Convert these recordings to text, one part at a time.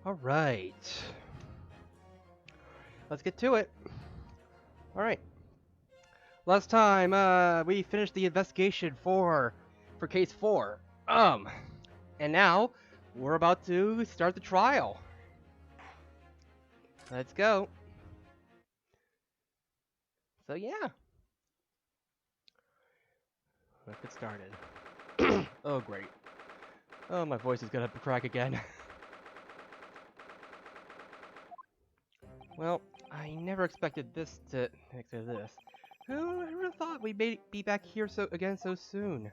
Alright. Let's get to it. Alright. Last time, we finished the investigation for case 4. And now, we're about to start the trial. Let's go. So yeah. Let's get started. Oh great. Oh, my voice is gonna crack again. Well, I never expected this. Who would have thought we'd be back here again so soon?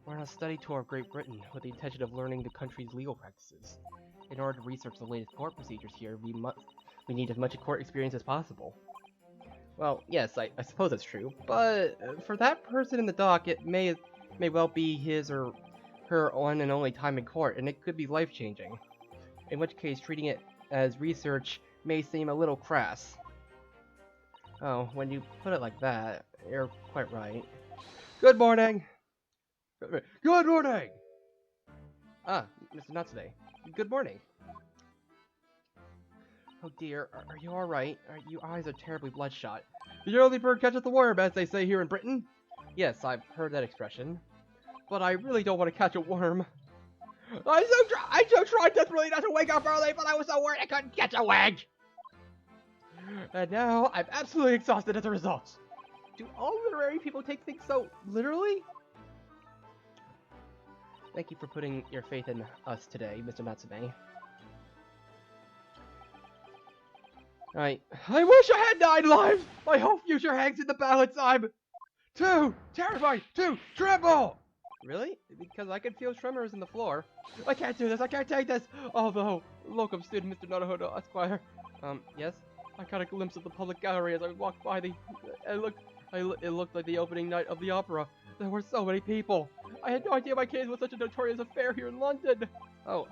We're on a study tour of Great Britain with the intention of learning the country's legal practices. In order to research the latest court procedures here, we need as much court experience as possible. Well, yes, I suppose that's true, but for that person in the dock, it may well be his or her one and only time in court, and it could be life-changing. In which case, treating it as research may seem a little crass. Oh, when you put it like that, you're quite right. Good morning! Good morning! Ah, Mr. Natsume. Good morning. Oh dear, are you alright? Your eyes are terribly bloodshot. The early bird catches the worm, as they say here in Britain. Yes, I've heard that expression. But I really don't want to catch a worm. I so tried desperately not to wake up early, but I was so worried I couldn't catch a wag! And now, I'm absolutely exhausted as a result. Do all literary people take things so literally? Thank you for putting your faith in us today, Mr. Natsume. I wish I had 9 lives! My whole future hangs in the balance. I'm too terrified to tremble! Really? Because I can feel tremors in the floor. I can't do this, I can't take this! Although, locum student Mr. Naruhodo, Esquire. Yes? I caught a glimpse of the public gallery as I walked by it looked like the opening night of the opera. There were so many people. I had no idea my case was such a notorious affair here in London. Oh,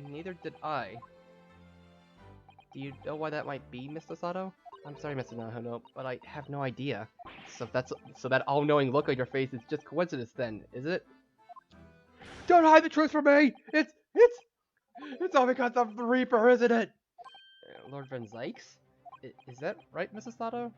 neither did I. Do you know why that might be, Mr. Sato? I'm sorry, Mr. Naruhodo, but I have no idea. So that all-knowing look on your face is just coincidence then, is it? Don't hide the truth from me! It's all because of the Reaper, isn't it? Lord Van Zykes? Is that right, Mrs. Sato?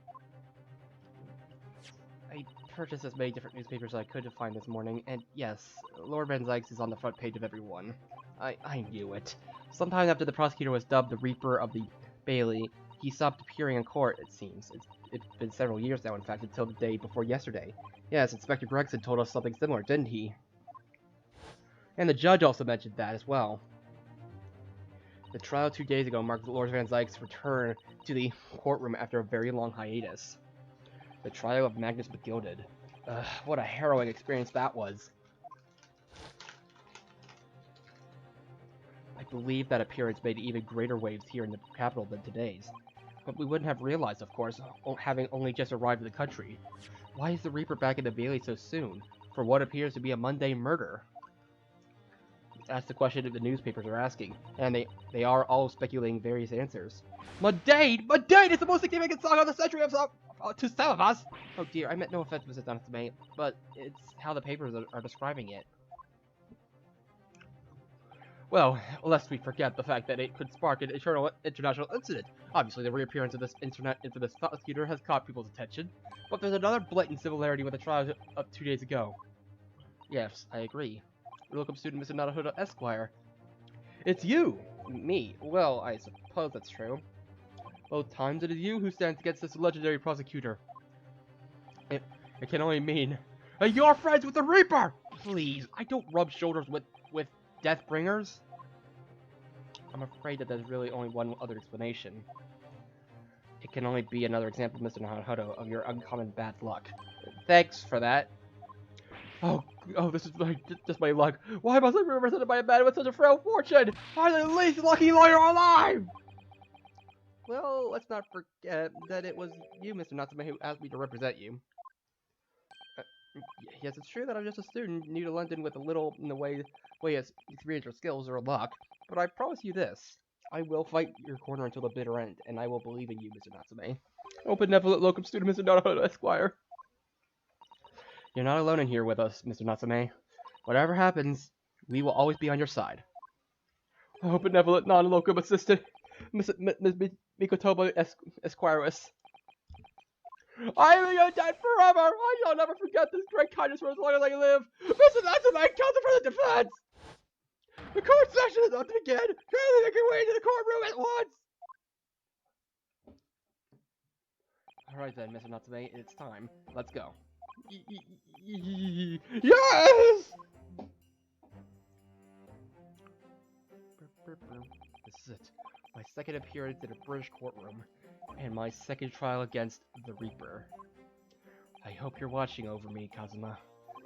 I purchased as many different newspapers as I could to find this morning, and yes, Lord Van Zykes is on the front page of every one. I knew it. Sometime after the prosecutor was dubbed the Reaper of the Bailey, he stopped appearing in court, it seems. It's been several years now, in fact, until the day before yesterday. Yes, Inspector Gregson told us something similar, didn't he? And the judge also mentioned that as well. The trial 2 days ago marked Lord Van Zyk's return to the courtroom after a very long hiatus. The trial of Magnus McGilded. What a harrowing experience that was. I believe that appearance made even greater waves here in the capital than today's. But we wouldn't have realized, of course, having only just arrived in the country. Why is the Reaper back in the Bailey so soon, for what appears to be a mundane murder? That's the question that the newspapers are asking, and they are all speculating various answers. Mundane? Mundane is the most significant song of the century to some of us! Oh dear, I meant no offense, Mrs. Natsume, but it's how the papers are describing it. Well, lest we forget the fact that it could spark an international incident. Obviously, the reappearance of this infamous prosecutor has caught people's attention, but there's another blatant similarity with the trial of 2 days ago. Yes, I agree. Locum student Mr. Naruhodo, Esquire. It's you! Me? Well, I suppose that's true. Both times it is you who stands against this legendary prosecutor. It can only mean you're friends with the Reaper! Please, I don't rub shoulders with Deathbringers? I'm afraid that there's really only one other explanation. It can only be another example, Mr. Naruhodo, of your uncommon bad luck. Thanks for that. Oh, this is just my luck. Why must I be represented by a man with such a frail fortune? I'm the least lucky lawyer alive! Well, let's not forget that it was you, Mr. Natsume, who asked me to represent you. Yes, it's true that I'm just a student new to London with a little in the way of experience or skills or luck, but I promise you this. I will fight your corner until the bitter end, and I will believe in you, Mr. Natsume. Oh, benevolent locum student, Mr. Naruhodo, Esquire. You're not alone in here with us, Mr. Natsume. Whatever happens, we will always be on your side. Oh, benevolent non-locum assistant, Miss Mikotoba Esquirus. I am your debt forever! I shall never forget this great kindness for as long as I live! Mr. Natsume, counsel for the defense! The court session is about to begin! Kindly make your way to the courtroom at once! Alright then, Mr. Natsume, it's time. Let's go. Yes! This is it. My second appearance in a British courtroom, and my second trial against the Reaper. I hope you're watching over me, Kazuma.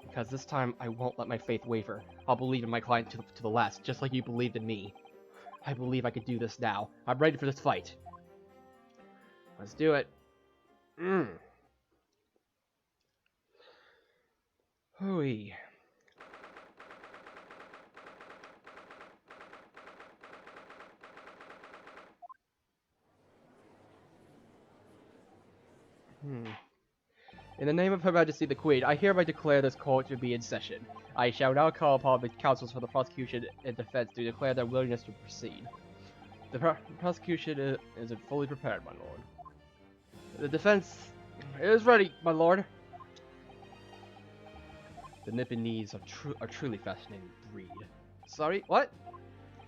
Because this time, I won't let my faith waver. I'll believe in my client to the last, just like you believed in me. I believe I can do this now. I'm ready for this fight. Let's do it. Hooey. In the name of Her Majesty the Queen, I hereby declare this court to be in session. I shall now call upon the counsels for the prosecution and defense to declare their willingness to proceed. The prosecution is fully prepared, my lord. The defense is ready, my lord. The Nipponese are truly fascinating breed. Sorry, what?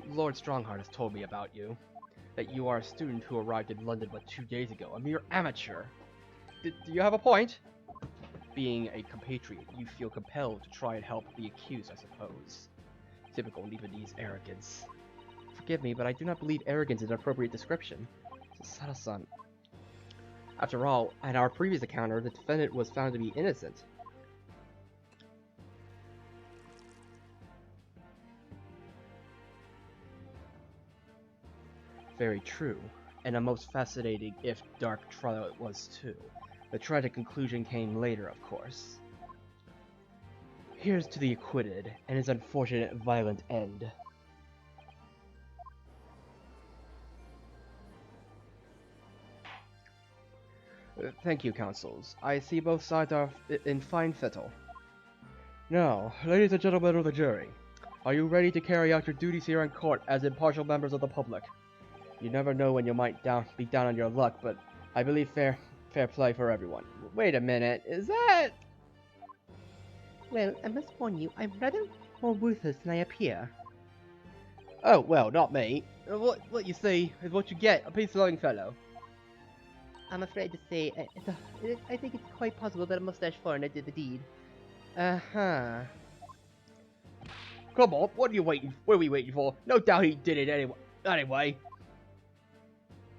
Lord Strongheart has told me about you. That you are a student who arrived in London but 2 days ago, a mere amateur. Do you have a point? Being a compatriot, you feel compelled to try and help the accused, I suppose. Typical Nipponese arrogance. Forgive me, but I do not believe arrogance is an appropriate description. Sada-san. After all, in our previous encounter, the defendant was found to be innocent. Very true, and a most fascinating, if dark, trial it was too. The tragic conclusion came later, of course. Here's to the acquitted, and his unfortunate violent end. Thank you, counsels. I see both sides are in fine fettle. Now, ladies and gentlemen of the jury, are you ready to carry out your duties here in court as impartial members of the public? You never know when you might be down on your luck, but I believe fair play for everyone. Wait a minute, is that... Well, I must warn you, I'm rather more ruthless than I appear. Oh, well, not me. What you see is what you get, a peace-loving fellow. I'm afraid to say, I think it's quite possible that a mustache foreigner did the deed. Uh-huh. Come on, what are we waiting for? No doubt he did it anyway.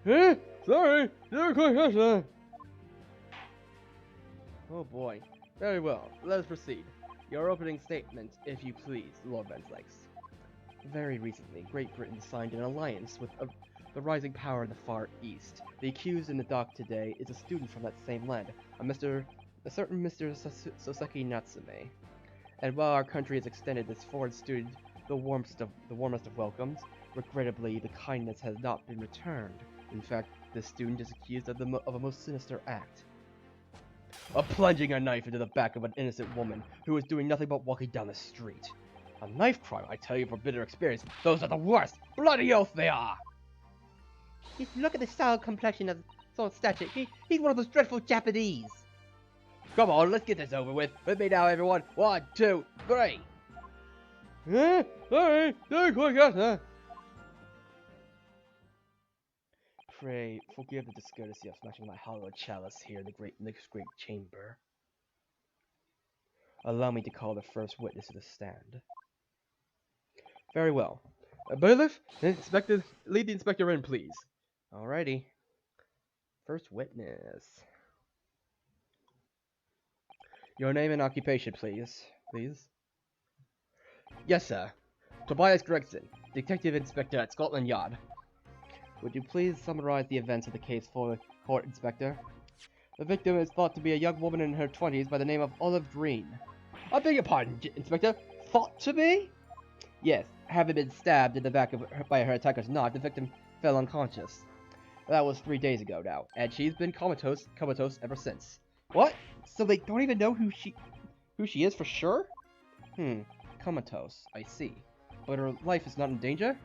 Huh? Sorry, never quite catch that. Oh boy. Very well, let us proceed. Your opening statement, if you please, Lord Venslex. Very recently, Great Britain signed an alliance with the rising power in the Far East. The accused in the dock today is a student from that same land, a certain Mr. Soseki Natsume. And while our country has extended this foreign student the warmest of welcomes, regrettably the kindness has not been returned. In fact, this student is accused of a most sinister act. Of plunging a knife into the back of an innocent woman who was doing nothing but walking down the street. A knife crime, I tell you from bitter experience, those are the worst! Bloody oath they are! Just look at the style and complexion of Sword Statue. He's one of those dreadful Japanese! Come on, let's get this over with. With me now, everyone. 1, 2, 3! Sorry, don't quite get that. Pray, forgive the discourtesy of smashing my hollow chalice here in the next great chamber. Allow me to call the first witness to the stand. Very well. Bailiff, lead the inspector in, please. Alrighty. First witness. Your name and occupation, please. Yes, sir. Tobias Gregson, Detective Inspector at Scotland Yard. Would you please summarize the events of the case for the court, Inspector? The victim is thought to be a young woman in her 20s by the name of Olive Green. I beg your pardon, Inspector. Thought to be? Yes, having been stabbed in the back by her attacker's knife, the victim fell unconscious. That was 3 days ago now, and she's been comatose ever since. What? So they don't even know who she is for sure? Comatose, I see. But her life is not in danger?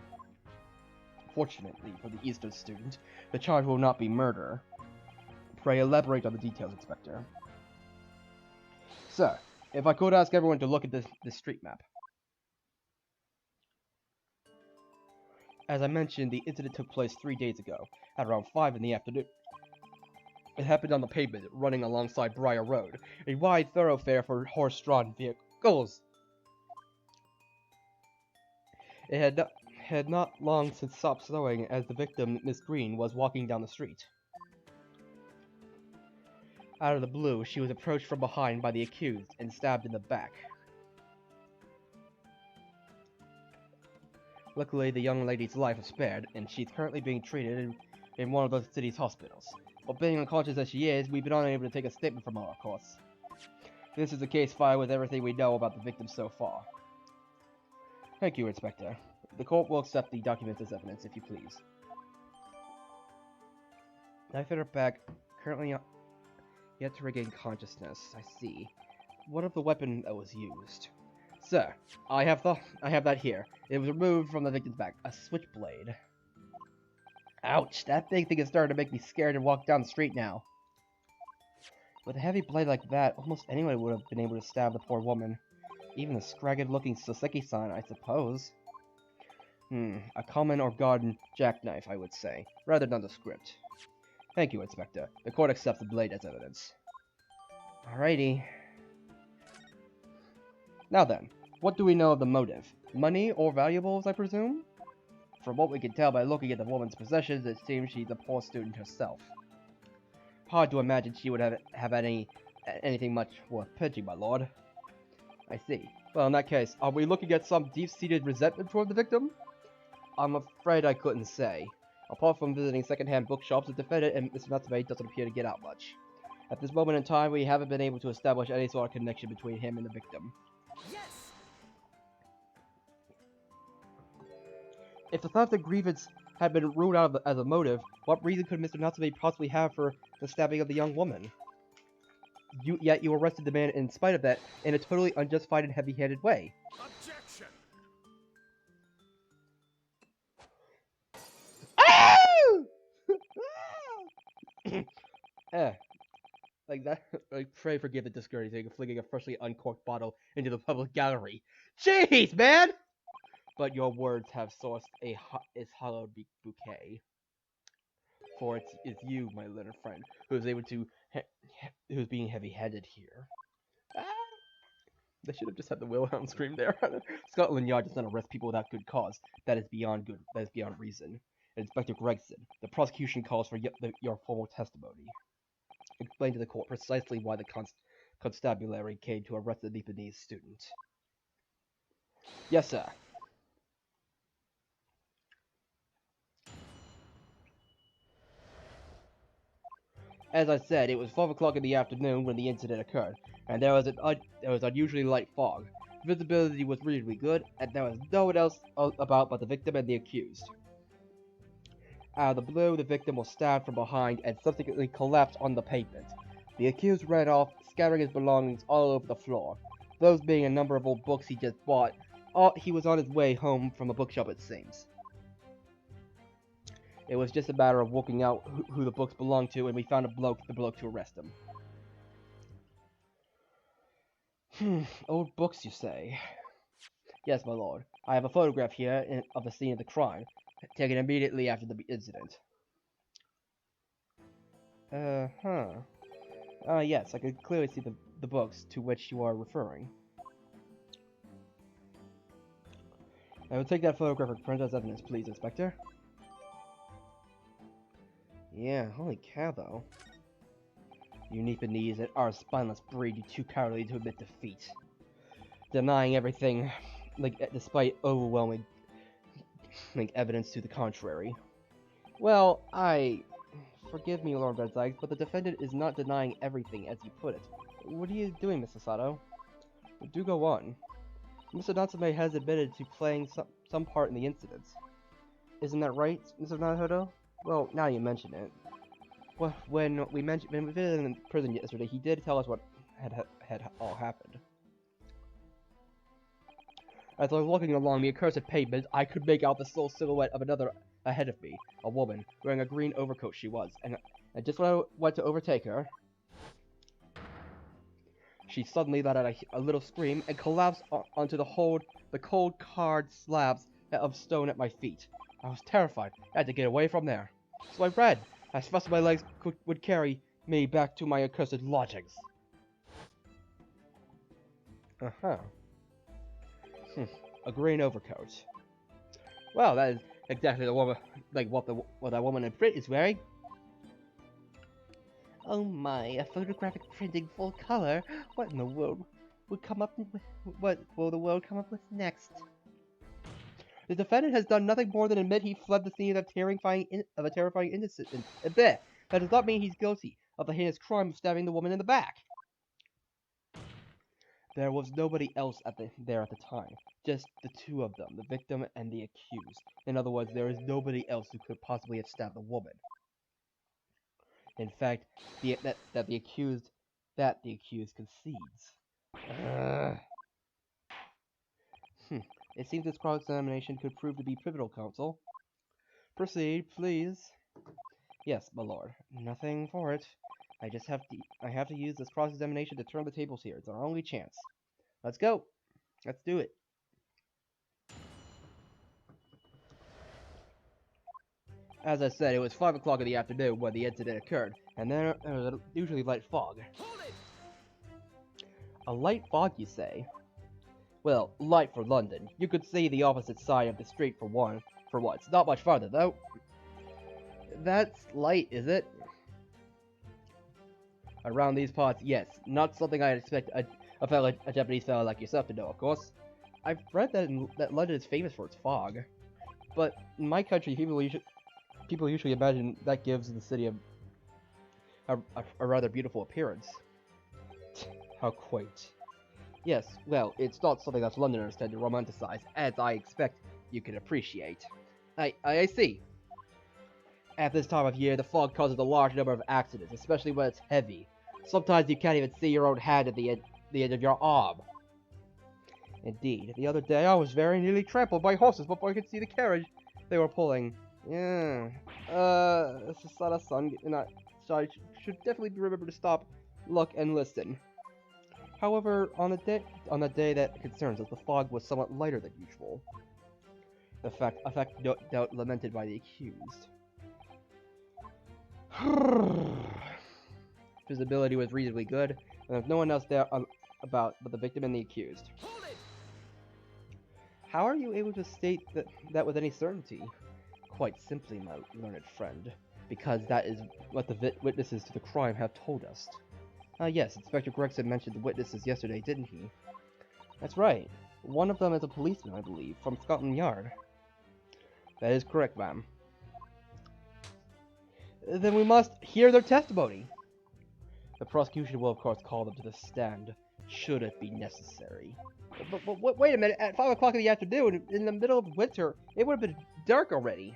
Fortunately for the Eastern student, the charge will not be murder. Pray elaborate on the details, Inspector. Sir, if I could ask everyone to look at this street map. As I mentioned, the incident took place 3 days ago, at around 5 in the afternoon. It happened on the pavement, running alongside Briar Road, a wide thoroughfare for horse-drawn vehicles. It had not long since stopped snowing as the victim, Miss Green, was walking down the street. Out of the blue, she was approached from behind by the accused and stabbed in the back. Luckily, the young lady's life was spared, and she's currently being treated in one of the city's hospitals. But being unconscious as she is, we've been unable to take a statement from her, of course. This is a case file with everything we know about the victim so far. Thank you, Inspector. The court will accept the documents as evidence, if you please. Knife in her back, currently yet to regain consciousness. I see. What of the weapon that was used? Sir, I have that here. It was removed from the victim's back. A switchblade. Ouch, that big thing is starting to make me scared and walk down the street now. With a heavy blade like that, almost anyone would have been able to stab the poor woman. Even a scragged-looking Soseki-san, I suppose. A common or garden jackknife, I would say, rather nondescript. Thank you, Inspector. The court accepts the blade as evidence. Alrighty. Now then, what do we know of the motive? Money or valuables, I presume? From what we can tell by looking at the woman's possessions, it seems she's a poor student herself. Hard to imagine she would have anything much worth pinching, my lord. I see. Well, in that case, are we looking at some deep-seated resentment toward the victim? I'm afraid I couldn't say. Apart from visiting second-hand bookshops, the defendant and Mr. Natsume doesn't appear to get out much. At this moment in time, we haven't been able to establish any sort of connection between him and the victim. Yes! If the theft of grievance had been ruled out as a motive, what reason could Mr. Natsume possibly have for the stabbing of the young woman? Yet you arrested the man in spite of that, in a totally unjustified and heavy-handed way. Objection! Like that. Like, pray forgive the discouraging of flinging a freshly uncorked bottle into the public gallery. Jeez, man! But your words have sourced its hollowed bouquet. For it's you, my little friend, who's who's being heavy-handed here. They should have just had the Wilhelm scream there. Scotland Yard does not arrest people without good cause. That is beyond reason. Inspector Gregson, the prosecution calls for your formal testimony. Explain to the court precisely why the constabulary came to arrest the Japanese student. Yes, sir. As I said, it was 5 o'clock in the afternoon when the incident occurred, and there was unusually light fog. Visibility was reasonably good, and there was no one else about but the victim and the accused. Out of the blue, the victim was stabbed from behind and subsequently collapsed on the pavement. The accused ran off, scattering his belongings all over the floor. Those being a number of old books he just bought. He was on his way home from a bookshop, it seems. It was just a matter of working out who the books belonged to, and we found the bloke to arrest him. Old books, you say? Yes, my lord. I have a photograph here of the scene of the crime, taken immediately after the incident. Yes, I could clearly see the books to which you are referring. I will take that photograph and print as evidence, please, Inspector. Yeah, holy cow, though. You Japanese and our spineless breed, you too cowardly to admit defeat. Denying everything, despite overwhelming evidence to the contrary. Well, forgive me, Lord Redzyke, but the defendant is not denying everything, as you put it. What are you doing, Mr. Sato? Do go on. Mr. Natsume has admitted to playing some part in the incidents. Isn't that right, Mr. Naruto? Well, now you mention it. Well, when we visited in prison yesterday, he did tell us what had all happened. As I was walking along the accursed pavement, I could make out the sole silhouette of ahead of me, a woman, wearing a green overcoat she was, and just when I went to overtake her, she suddenly let out a little scream and collapsed onto the cold hard slabs of stone at my feet. I was terrified. I had to get away from there. So I ran, as fast as my legs would carry me back to my accursed lodgings. Uh-huh. A green overcoat. Well, that is exactly the woman, like what that woman in print is wearing. Oh my, a photographic printing full color. What in the world would come up with, what will the world come up with next? The defendant has done nothing more than admit he fled the scene of a terrifying incident. That does not mean he's guilty of the heinous crime of stabbing the woman in the back. There was nobody else there at the time, just the two of them, the victim and the accused. In other words, there is nobody else who could possibly have stabbed the woman. In fact, the accused concedes. It seems this cross-examination could prove to be pivotal, counsel. Proceed, please. Yes, my lord. Nothing for it. I have to use this cross-examination to turn the tables here. It's our only chance. Let's go. Let's do it. As I said, it was 5 o'clock in the afternoon when the incident occurred, and there was a usually light fog. A light fog, you say? Well, light for London. You could see the opposite side of the street for once. Not much farther, though. That's light, is it? Around these parts, yes. Not something I'd expect a Japanese fellow like yourself to know, of course. I've read that London is famous for its fog. But in my country, people usually imagine that gives the city a rather beautiful appearance. How quaint. Yes, well, it's not something that Londoners tend to romanticize, as I expect you can appreciate. I see. At this time of year, the fog causes a large number of accidents, especially when it's heavy. Sometimes you can't even see your own hand at the end of your arm. Indeed, the other day I was very nearly trampled by horses before I could see the carriage they were pulling. Yeah, it's a lot of sun, so I should definitely remember to stop, look, and listen. However, on the day that concerns us, the fog was somewhat lighter than usual. A fact no doubt lamented by the accused. Visibility was reasonably good, and there was no one else there about but the victim and the accused. How are you able to state that with any certainty? Quite simply, my learned friend, because that is what the witnesses to the crime have told us. Yes, Inspector Gregson mentioned the witnesses yesterday, didn't he? That's right. One of them is a policeman, I believe, from Scotland Yard. That is correct, ma'am. Then we must hear their testimony. The prosecution will, of course, call them to the stand, should it be necessary. But wait a minute, at 5 o'clock in the afternoon, in the middle of winter, it would have been dark already.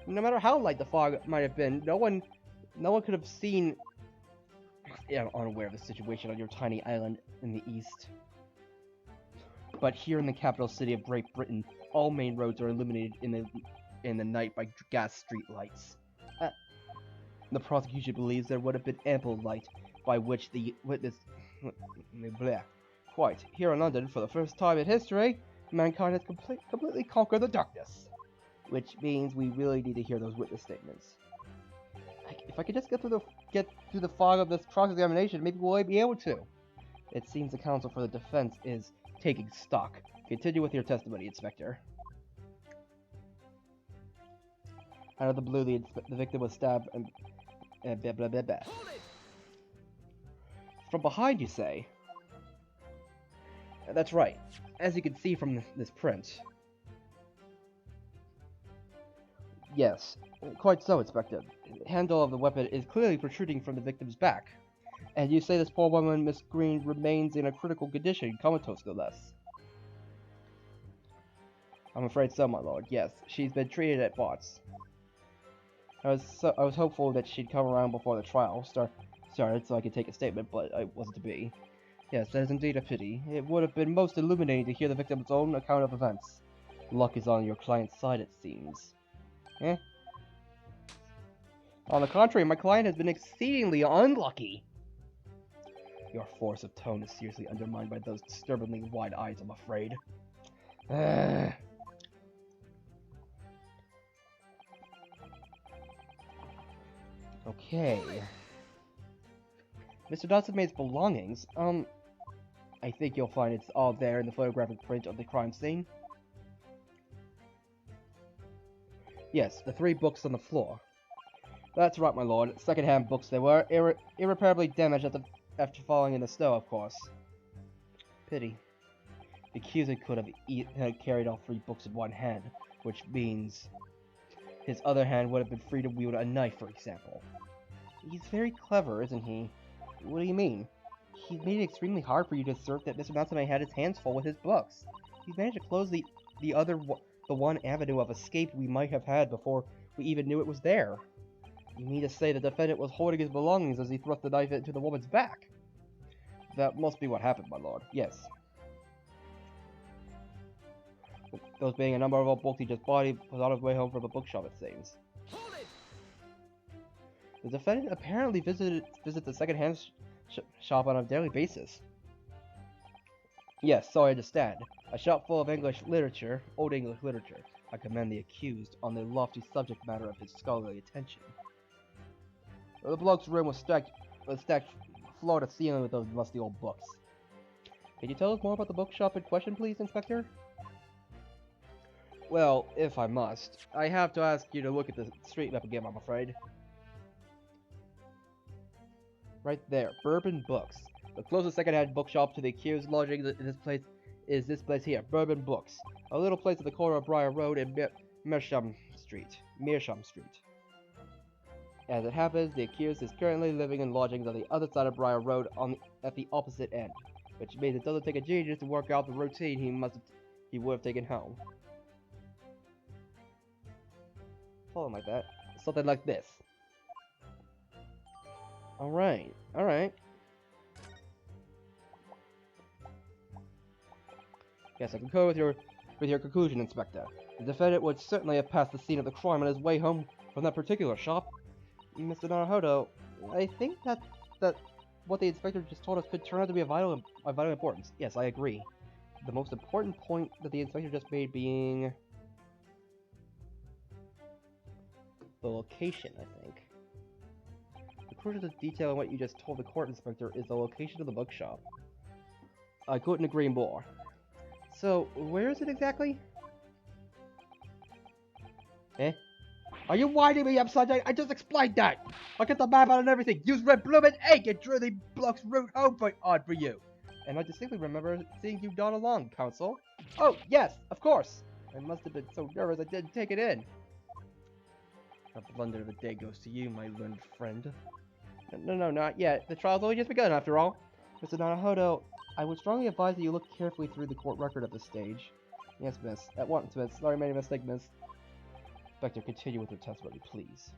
No matter how light the fog might have been, no one could have seen... I'm unaware of the situation on your tiny island in the east. But here in the capital city of Great Britain, all main roads are illuminated in the night by gas street lights. The prosecution believes there would have been ample light by which the witness... Quite. Here in London, for the first time in history, mankind has completely conquered the darkness. Which means we really need to hear those witness statements. If I could just get through the fog of this cross-examination, maybe we'll be able to. It seems the counsel for the defense is taking stock. Continue with your testimony, Inspector. Out of the blue, the victim was stabbed and blah blah blah blah. From behind, you say? That's right. As you can see from this print. Yes, quite so, Inspector. The handle of the weapon is clearly protruding from the victim's back. And you say this poor woman, Miss Green, remains in a critical condition, comatose no less. I'm afraid so, my lord. Yes, she's been treated at Bart's. I was hopeful that she'd come around before the trial started so I could take a statement, but it wasn't to be. Yes, that is indeed a pity. It would have been most illuminating to hear the victim's own account of events. Luck is on your client's side, it seems. Eh? On the contrary, my client has been exceedingly unlucky. Your force of tone is seriously undermined by those disturbingly wide eyes, I'm afraid. Okay. Mr. Dodson May's belongings, I think you'll find it's all there in the photographic print of the crime scene. Yes, the 3 books on the floor. That's right, my lord. Second-hand books they were, irreparably damaged after falling in the snow, of course. Pity. The accuser could have carried all 3 books in one hand, which means his other hand would have been free to wield a knife, for example. He's very clever, isn't he? What do you mean? He's made it extremely hard for you to assert that Mr. Natsume had his hands full with his books. He's managed to close the one avenue of escape we might have had before we even knew it was there. You mean to say the defendant was holding his belongings as he thrust the knife into the woman's back? That must be what happened, my lord. Yes. Those being a number of old books he just bought, he was on his way home from a bookshop, it seems. The defendant apparently visits the second-hand shop on a daily basis. Yes, so I understand. A shop full of English literature, old English literature. I commend the accused on the lofty subject matter of his scholarly attention. The bloke's room was stacked floor to ceiling with those musty old books. Can you tell us more about the bookshop in question, please, Inspector? Well, if I must, I have to ask you to look at the street map again, I'm afraid. Right there, Bourbon Books. The closest second-hand bookshop to the accused lodging in this place is this place here, Bourbon Books. A little place at the corner of Briar Road and Mearsham Street. As it happens, the accused is currently living in lodgings on the other side of Briar Road at the opposite end, which means it doesn't take a genius to work out the routine he would have taken home. Something like that. Something like this. Alright. Yes, I concur with your conclusion, Inspector. The defendant would certainly have passed the scene of the crime on his way home from that particular shop. Mr. Naruhodo, I think that what the inspector just told us could turn out to be of vital importance. Yes, I agree. The most important point that the inspector just made being the location, I think. The crucial detail in what you just told the court, Inspector, is the location of the bookshop. I couldn't agree more. So, where is it exactly? Eh? Are you winding me upside down? I just explained that! I'll get the map out and everything! Use red blooming ink and drew the block's route home for you! And I distinctly remember seeing you dawn along, Counsel. Oh, yes, of course! I must have been so nervous I didn't take it in. The blunder of the day goes to you, my learned friend. No, not yet. The trial's only just begun, after all. Mr. Naruhodo, I would strongly advise that you look carefully through the court record at this stage. Yes, miss. At once, miss. Sorry, made a mistake, miss. Inspector, continue with your testimony, please.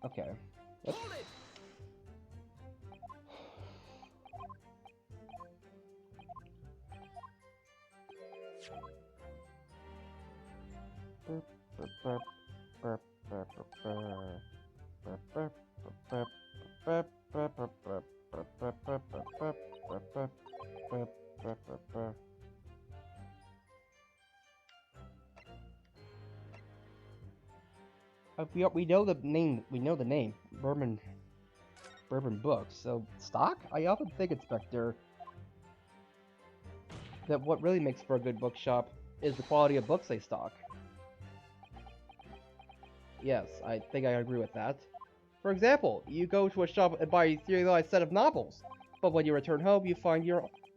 Okay. Let's... We know the name. We know the name. Bourbon Books. So stock? I often think, Inspector, that what really makes for a good bookshop is the quality of books they stock. Yes, I think I agree with that. For example, you go to a shop and buy a serialized set of novels, but when you return home, you find to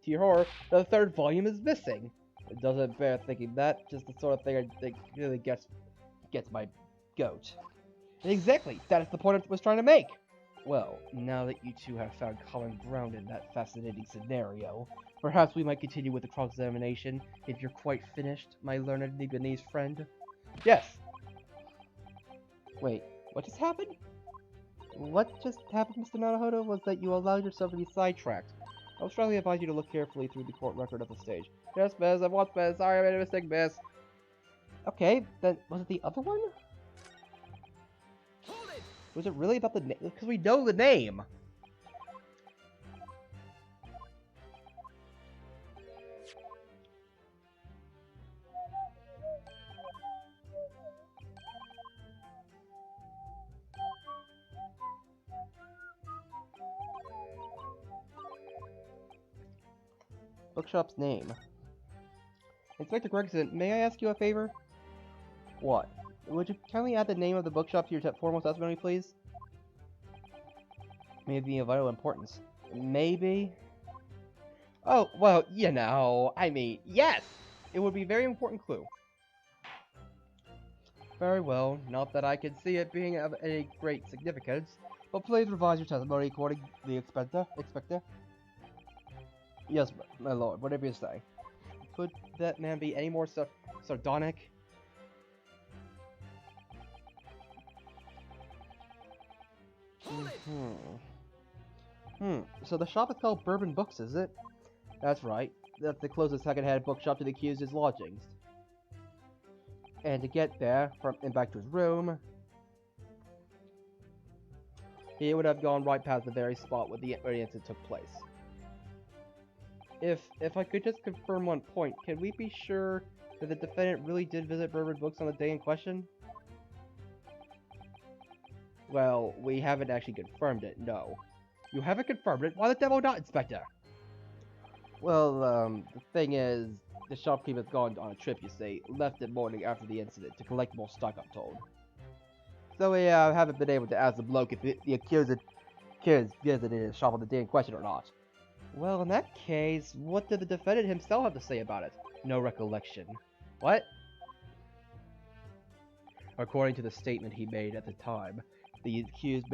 your horror that the third volume is missing. It doesn't bear thinking that, just the sort of thing I think really gets my goat. And exactly, that is the point I was trying to make! Well, now that you two have found common ground in that fascinating scenario, perhaps we might continue with the cross-examination if you're quite finished, my learned Niganese friend. Yes! Wait, what just happened? What just happened, Mr. Naruhodo, was that you allowed yourself to be sidetracked. I'll strongly advise you to look carefully through the court record of the stage. Yes, miss, I've watched, miss. Sorry, I made a mistake, miss. Okay, then, was it the other one? Was it really about the name? Because we know the name! Bookshop's name. Inspector Gregson, may I ask you a favor? What? Would you kindly add the name of the bookshop to your formal testimony, please? Maybe of vital importance. Maybe? Oh, well, you know, I mean, yes! It would be a very important clue. Very well, not that I can see it being of any great significance, but please revise your testimony according to the Inspector. Yes, my lord, whatever you say. Could that man be any more sardonic? So the shop is called Bourbon Books, is it? That's right. That's the closest second-hand bookshop to the accused's lodgings. And to get there, and back to his room, he would have gone right past the very spot where the incident took place. If I could just confirm one point, can we be sure that the defendant really did visit Bourbon Books on the day in question? Well, we haven't actually confirmed it, no. You haven't confirmed it? Why the devil not, Inspector? Well, the thing is, the shopkeeper's gone on a trip, you see, left it morning after the incident to collect more stock, I'm told. So we haven't been able to ask the bloke if the accused visited his shop on the day in question or not. Well, in that case, what did the defendant himself have to say about it? No recollection. What? According to the statement he made at the time, the accused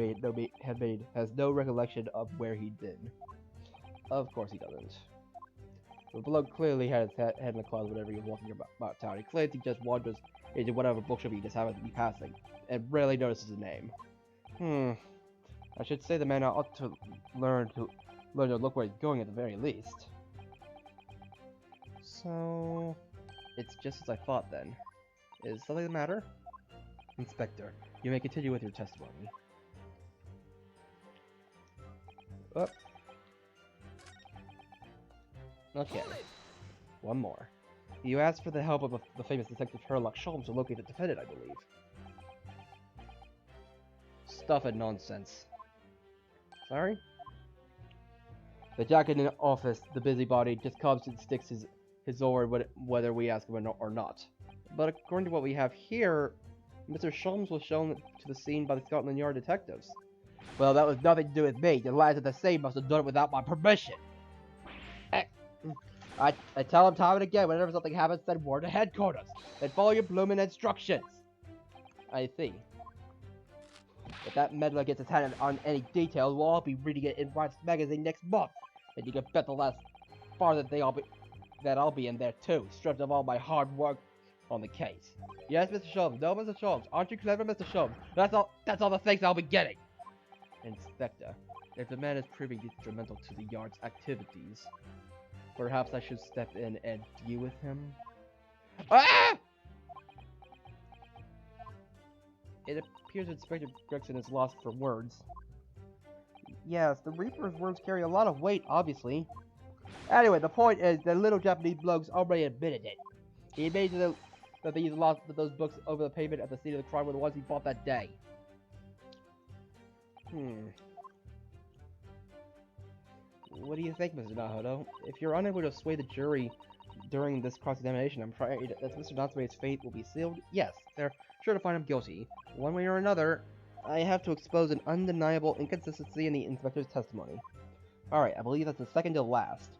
has no recollection of where he'd been. Of course he doesn't. The bloke clearly had his head in the closet whenever he was walking about town. He claims he just wanders into whatever bookshop he just happens to be passing, and rarely notices his name. I should say the man ought to learn to look where he's going at the very least. So, it's just as I thought then. Is something the matter? Inspector, you may continue with your testimony. Oh. Okay. One more. You asked for the help of the famous detective Sherlock Holmes to locate the defendant, I believe. Stuff and nonsense. Sorry? The jacket in the office, the busybody, just comes and sticks his oar whether we ask him or not. But according to what we have here, Mr. Sholmes was shown to the scene by the Scotland Yard detectives. Well, that was nothing to do with me. The lads at the scene must have done it without my permission. I tell him time and again, whenever something happens, send word to headquarters. Then follow your blooming instructions. I see. If that meddler gets his hand on any details, we'll all be reading it in Rights magazine next month. And you can bet the last far that I'll be in there too, stripped of all my hard work on the case. Yes, Mr. Sholmes. No, Mr. Sholmes. Aren't you clever, Mr. Sholmes? That's all the thanks I'll be getting. Inspector, if the man is proving instrumental to the Yard's activities, perhaps I should step in and deal with him? Ah! It appears Inspector Gregson is lost for words. Yes, the Reaper's words carry a lot of weight, obviously. Anyway, the point is, the little Japanese bloke's already admitted it. He admitted that he lost those books over the pavement at the scene of the crime were the ones he bought that day. What do you think, Mr. Nahodo? If you're unable to sway the jury during this cross-examination, I'm afraid that Mr. Natsume's fate will be sealed. Yes, they're sure to find him guilty. One way or another, I have to expose an undeniable inconsistency in the inspector's testimony. Alright, I believe that's the second to last.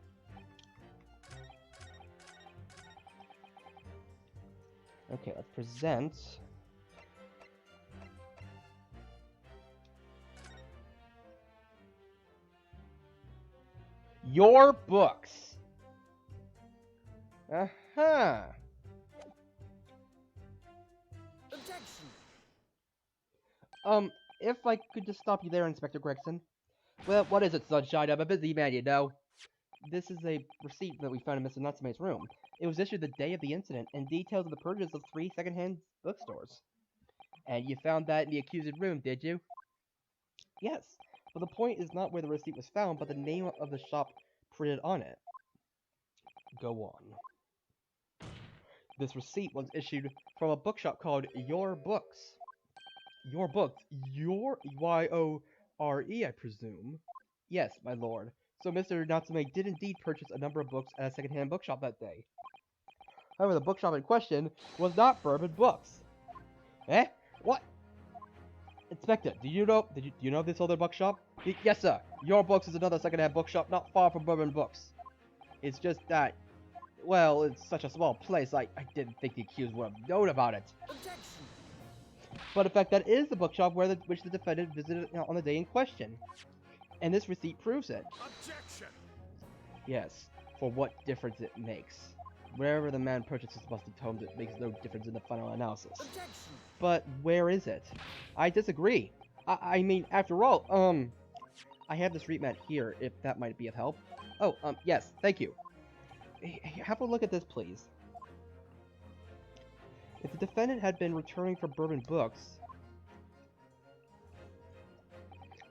Okay, let's present... your books! Uh-huh. Objection. If I could just stop you there, Inspector Gregson. Well, what is it, Sunshine? I'm a busy man, you know. this is a receipt that we found in Mr. Natsume's room. It was issued the day of the incident and details of the purchase of 3 secondhand bookstores. And you found that in the accused's room, did you? Yes, but the point is not where the receipt was found, but the name of the shop printed on it. Go on. This receipt was issued from a bookshop called Your Books. Your Books? Your Y-O-R-E, I presume? Yes, my lord. So Mr. Natsume did indeed purchase a number of books at a secondhand bookshop that day. However, the bookshop in question was not Bourbon Books. Eh? What? Inspector, do you know this other bookshop? Yes, sir. Your Books is another secondhand bookshop not far from Bourbon Books. It's just that, well, it's such a small place, I didn't think the accused would have known about it. Objection. But in fact, that is the bookshop which the defendant visited on the day in question. And this receipt proves it. Objection. Yes, for what difference it makes. Wherever the man purchases musty tomes, it makes no difference in the final analysis. Objection. But where is it? I disagree. I mean, after all, I have this street map here, if that might be of help. Oh, yes, thank you. Have a look at this, please. If the defendant had been returning from Bourbon Books,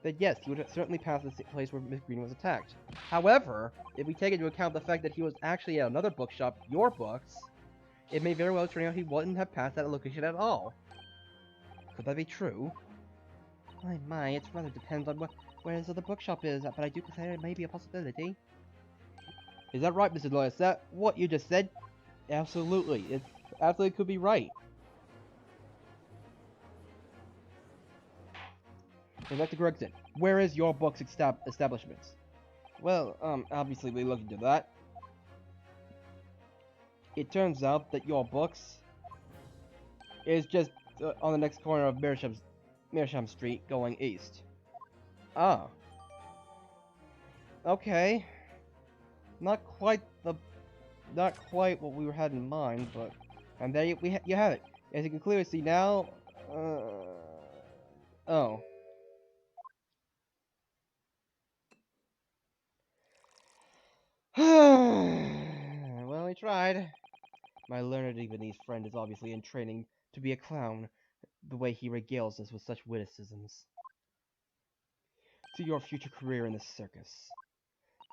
then yes, he would have certainly passed the place where Miss Green was attacked. However, if we take into account the fact that he was actually at another bookshop, Your Books, it may very well turn out he wouldn't have passed that location at all. Could that be true? My, it rather depends on where his other bookshop is, but I do consider it may be a possibility. Is that right, Mr. Lawyer? Is that what you just said? Absolutely. It absolutely could be right. Inspector Gregson, where is Your Books establishment? Well, obviously we looked into that. It turns out that Your Books is just on the next corner of Meerschaum Street going east. Ah. Okay. Not quite what we had in mind, but and there you have it. As you can clearly see now. Oh. Well, we tried. My learned Evenese friend is obviously in training to be a clown, the way he regales us with such witticisms. To your future career in the circus.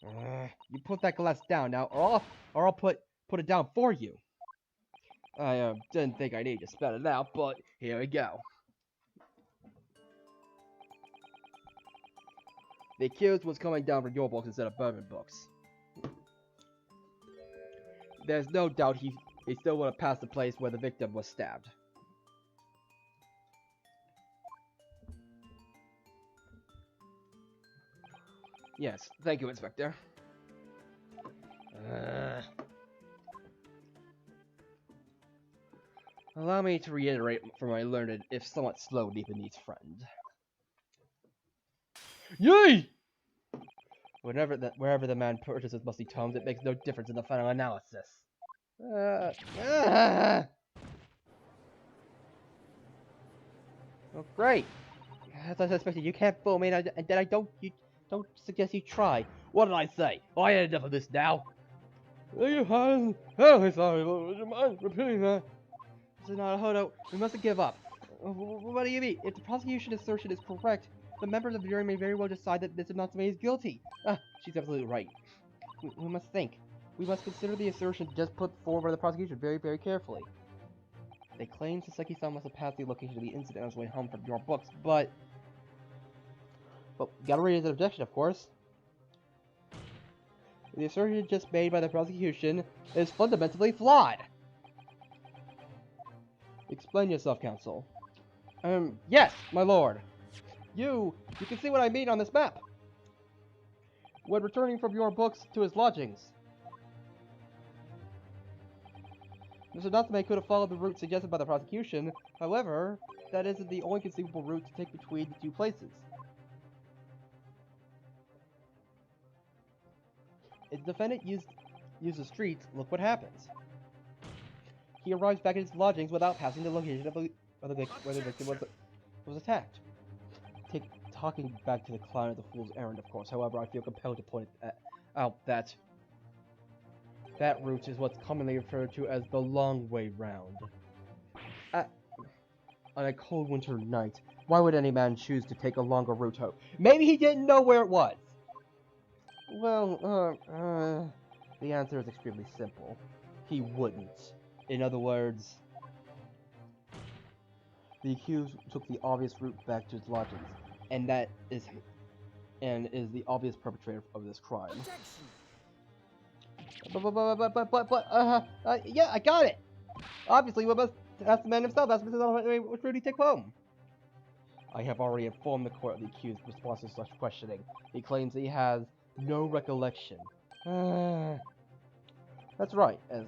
You put that glass down now, or I'll put it down for you. I didn't think I needed to spell it out, but here we go. The accused was coming down from Your Books instead of Bourbon Books. There's no doubt he still would have passed the place where the victim was stabbed. Yes, thank you, Inspector. Allow me to reiterate for my learned, if somewhat slow, Japanese friend. Yay! Wherever the man purchases musty tomes, it makes no difference in the final analysis. Oh, great. As I suspected, you can't fool me, and then you don't suggest you try. What did I say? I had enough of this now. You have. Oh, sorry. Would you mind repeating that? This is not a hold. We must give up. What do you mean? If the prosecution's assertion is correct, the members of the jury may very well decide that Mr. Natsume is guilty. She's absolutely right. We must think. We must consider the assertion just put forward by the prosecution very, very carefully. They claim Saseki-san must have passed the location of the incident on his way home from Your Books, but gotta raise an objection, of course. The assertion just made by the prosecution is fundamentally flawed. Explain yourself, counsel. Yes, my lord. You can see what I mean on this map. When returning from Your Books to his lodgings, Mr. Natsume could have followed the route suggested by the prosecution. However, that isn't the only conceivable route to take between the two places. If the defendant used the streets, look what happens. He arrives back at his lodgings without passing the location of where the victim was attacked. Talking back to the clown of the fool's errand, of course. However, I feel compelled to point out that That route is what's commonly referred to as the long way round. On a cold winter night, why would any man choose to take a longer route home? Maybe he didn't know where it was! Well, the answer is extremely simple. He wouldn't. In other words, the accused took the obvious route back to his lodgings, and is the obvious perpetrator of this crime. Objection. Yeah, I got it! Obviously, we must ask the man himself, ask which route he took home. I have already informed the court of the accused's response to such questioning. He claims he has no recollection. That's right. As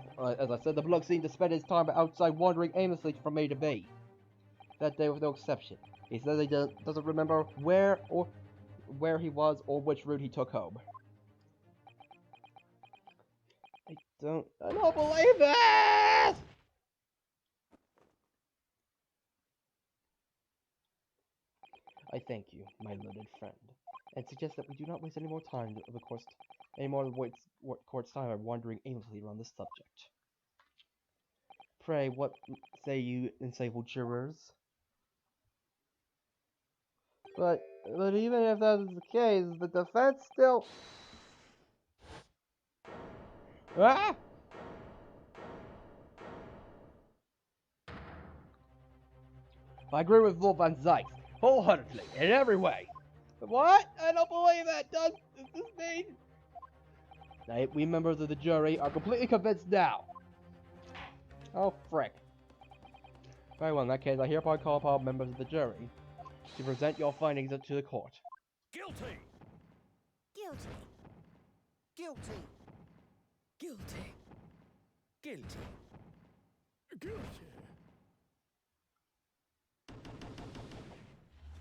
I said, the bloke seemed to spend his time outside wandering aimlessly from A to B. That day was no exception. He says he doesn't remember where he was or which route he took home. I don't believe this! I thank you, my learned friend, and suggest that we do not waste any more time of the court's time by wandering aimlessly around this subject. Pray, what say you, insightful jurors? But even if that is the case, the defense still... Ah! I agree with Wolf van Zykes, wholeheartedly, in every way. What? I don't believe that. Does this mean... We members of the jury are completely convinced now. Oh, frick. Very well, in that case, I hereby call upon members of the jury to present your findings to the court. Guilty. Guilty. Guilty. Guilty. Guilty. Guilty.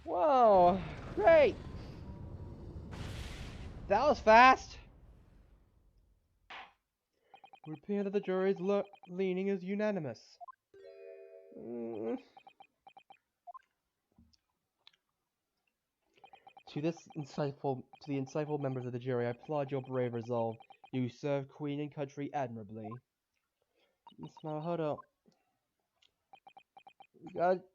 Whoa, great! That was fast! It would appear that the jury's leaning is unanimous. To the insightful members of the jury, I applaud your brave resolve. You serve Queen and country admirably. Smile, hold up.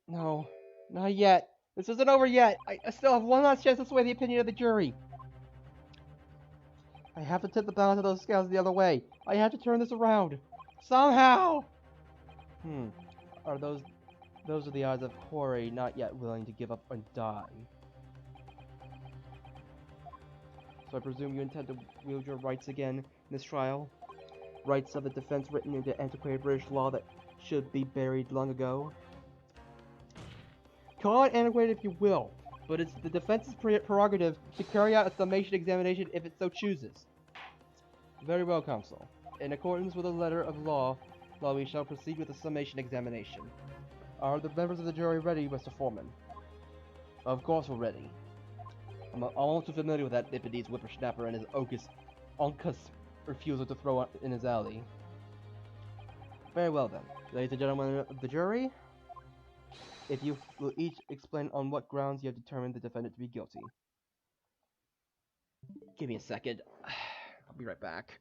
No, not yet. This isn't over yet. I still have one last chance to sway the opinion of the jury. I have to tip the balance of those scales the other way. I have to turn this around. Somehow! Are those are the eyes of Corey, not yet willing to give up and die. So I presume you intend to wield your rights again in this trial? Rights of the defense written into antiquated British law that should be buried long ago? Call it antiquated if you will, but it's the defense's prerogative to carry out a summation examination if it so chooses. Very well, counsel. In accordance with the letter of law, we shall proceed with the summation examination. Are the members of the jury ready, Mr. Foreman? Of course we're ready. I'm all too familiar with that Ippides whippersnapper and his uncus refusal to throw in his alley. Very well then. Ladies and gentlemen of the jury, if you will each explain on what grounds you have determined the defendant to be guilty. Give me a second. I'll be right back.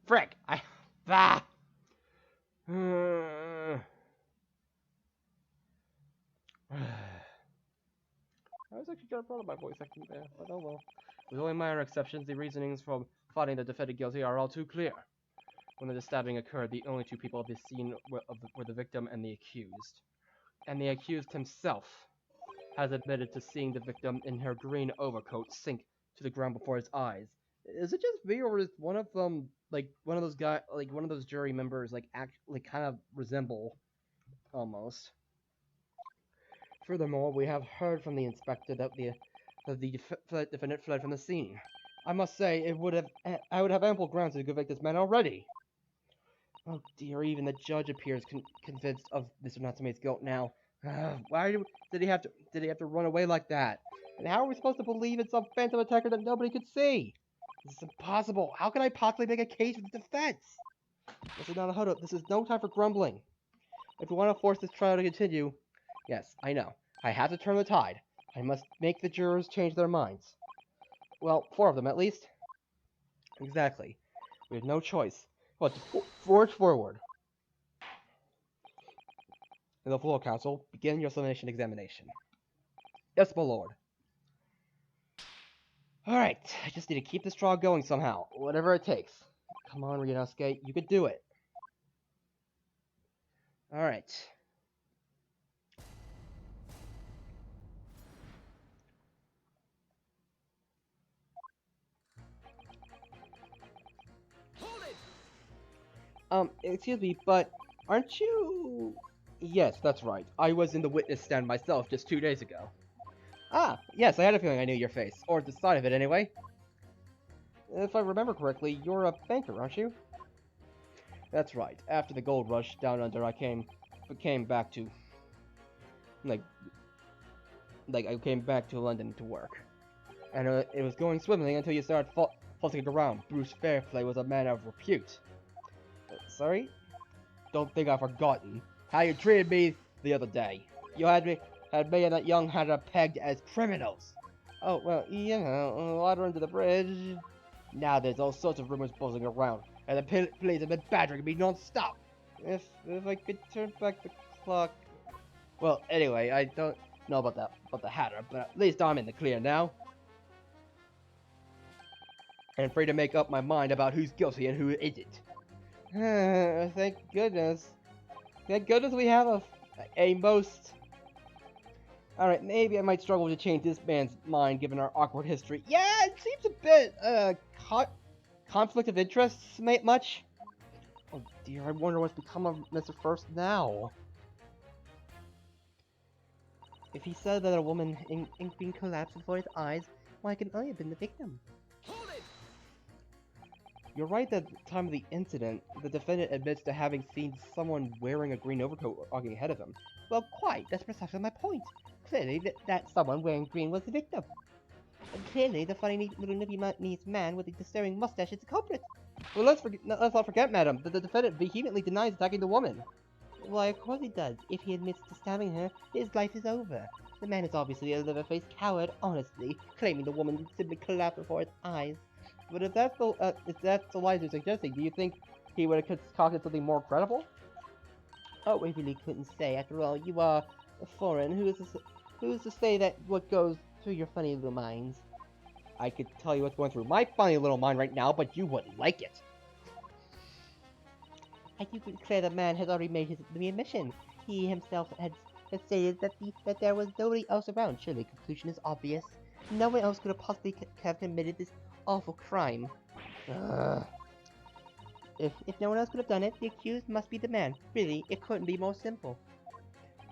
Frick! Ah! I was actually kind of proud of my voice acting there, but oh well. With only minor exceptions, the reasonings for finding the defendant guilty are all too clear. When the stabbing occurred, the only two people of this scene were the victim and the accused. And the accused himself has admitted to seeing the victim in her green overcoat sink to the ground before his eyes. Is it just me, or is one of them like one of those guys, like one of those jury members, like kind of resemble almost? Furthermore, we have heard from the inspector that the defendant fled from the scene. I must say, I would have ample grounds to convict this man already. Oh dear, even the judge appears convinced of Mr. Natsume's guilt now. Did he have to run away like that? And how are we supposed to believe in some phantom attacker that nobody could see? This is impossible. How can I possibly make a case for the defense? This is not a huddle. This is no time for grumbling. If we want to force this trial to continue, yes, I know. I have to turn the tide. I must make the jurors change their minds. Well, 4 of them at least. Exactly. We have no choice but to forge forward. In the floor, counsel, begin your summation examination. Yes, my lord. Alright, I just need to keep this trial going somehow, whatever it takes. Come on, Ryunosuke, you could do it. Alright. Excuse me, but aren't you... Yes, that's right. I was in the witness stand myself just 2 days ago. Ah, yes, I had a feeling I knew your face, or the side of it anyway. If I remember correctly, you're a banker, aren't you? That's right. After the gold rush down under, I came back to... Like, I came back to London to work. And it was going swimmingly until you started floating around. Bruce Fairplay was a man of repute. Sorry? Don't think I've forgotten how you treated me the other day. You had me and that young hunter pegged as criminals. Oh, well, you know, water under the bridge. Now there's all sorts of rumors buzzing around, and the police have been badgering me non-stop. If I could turn back the clock... Well, anyway, I don't know about the hatter, but at least I'm in the clear now. And free to make up my mind about who's guilty and who isn't. Thank goodness. Thank goodness we have a most... Alright, maybe I might struggle to change this man's mind given our awkward history. Yeah, it seems a bit, conflict of interests, much? Oh dear, I wonder what's become of Mr. First now. If he said that a woman in green collapsed before his eyes, well, I can only have been the victim. You're right that at the time of the incident, the defendant admits to having seen someone wearing a green overcoat walking ahead of him. Well, quite, that's precisely my point. Clearly, that someone wearing green was the victim. And clearly, the funny little nippy-kneed man with the disturbing mustache is the culprit. Well, let's not forget, madam, that the defendant vehemently denies attacking the woman. Why, of course he does. If he admits to stabbing her, his life is over. The man is obviously a liver-faced coward, honestly, claiming the woman simply collapsed before his eyes. But if that's the lies you're suggesting, do you think he would have concocted something more credible? Oh, we really couldn't say. After all, you are a foreign. Who's to say that what goes through your funny little minds? I could tell you what's going through my funny little mind right now, but you wouldn't like it. I do declare the man has already made his admission. He himself has stated that there was nobody else around. Surely the conclusion is obvious. No one else could have possibly have committed this awful crime. If no one else could have done it, the accused must be the man. Really, it couldn't be more simple.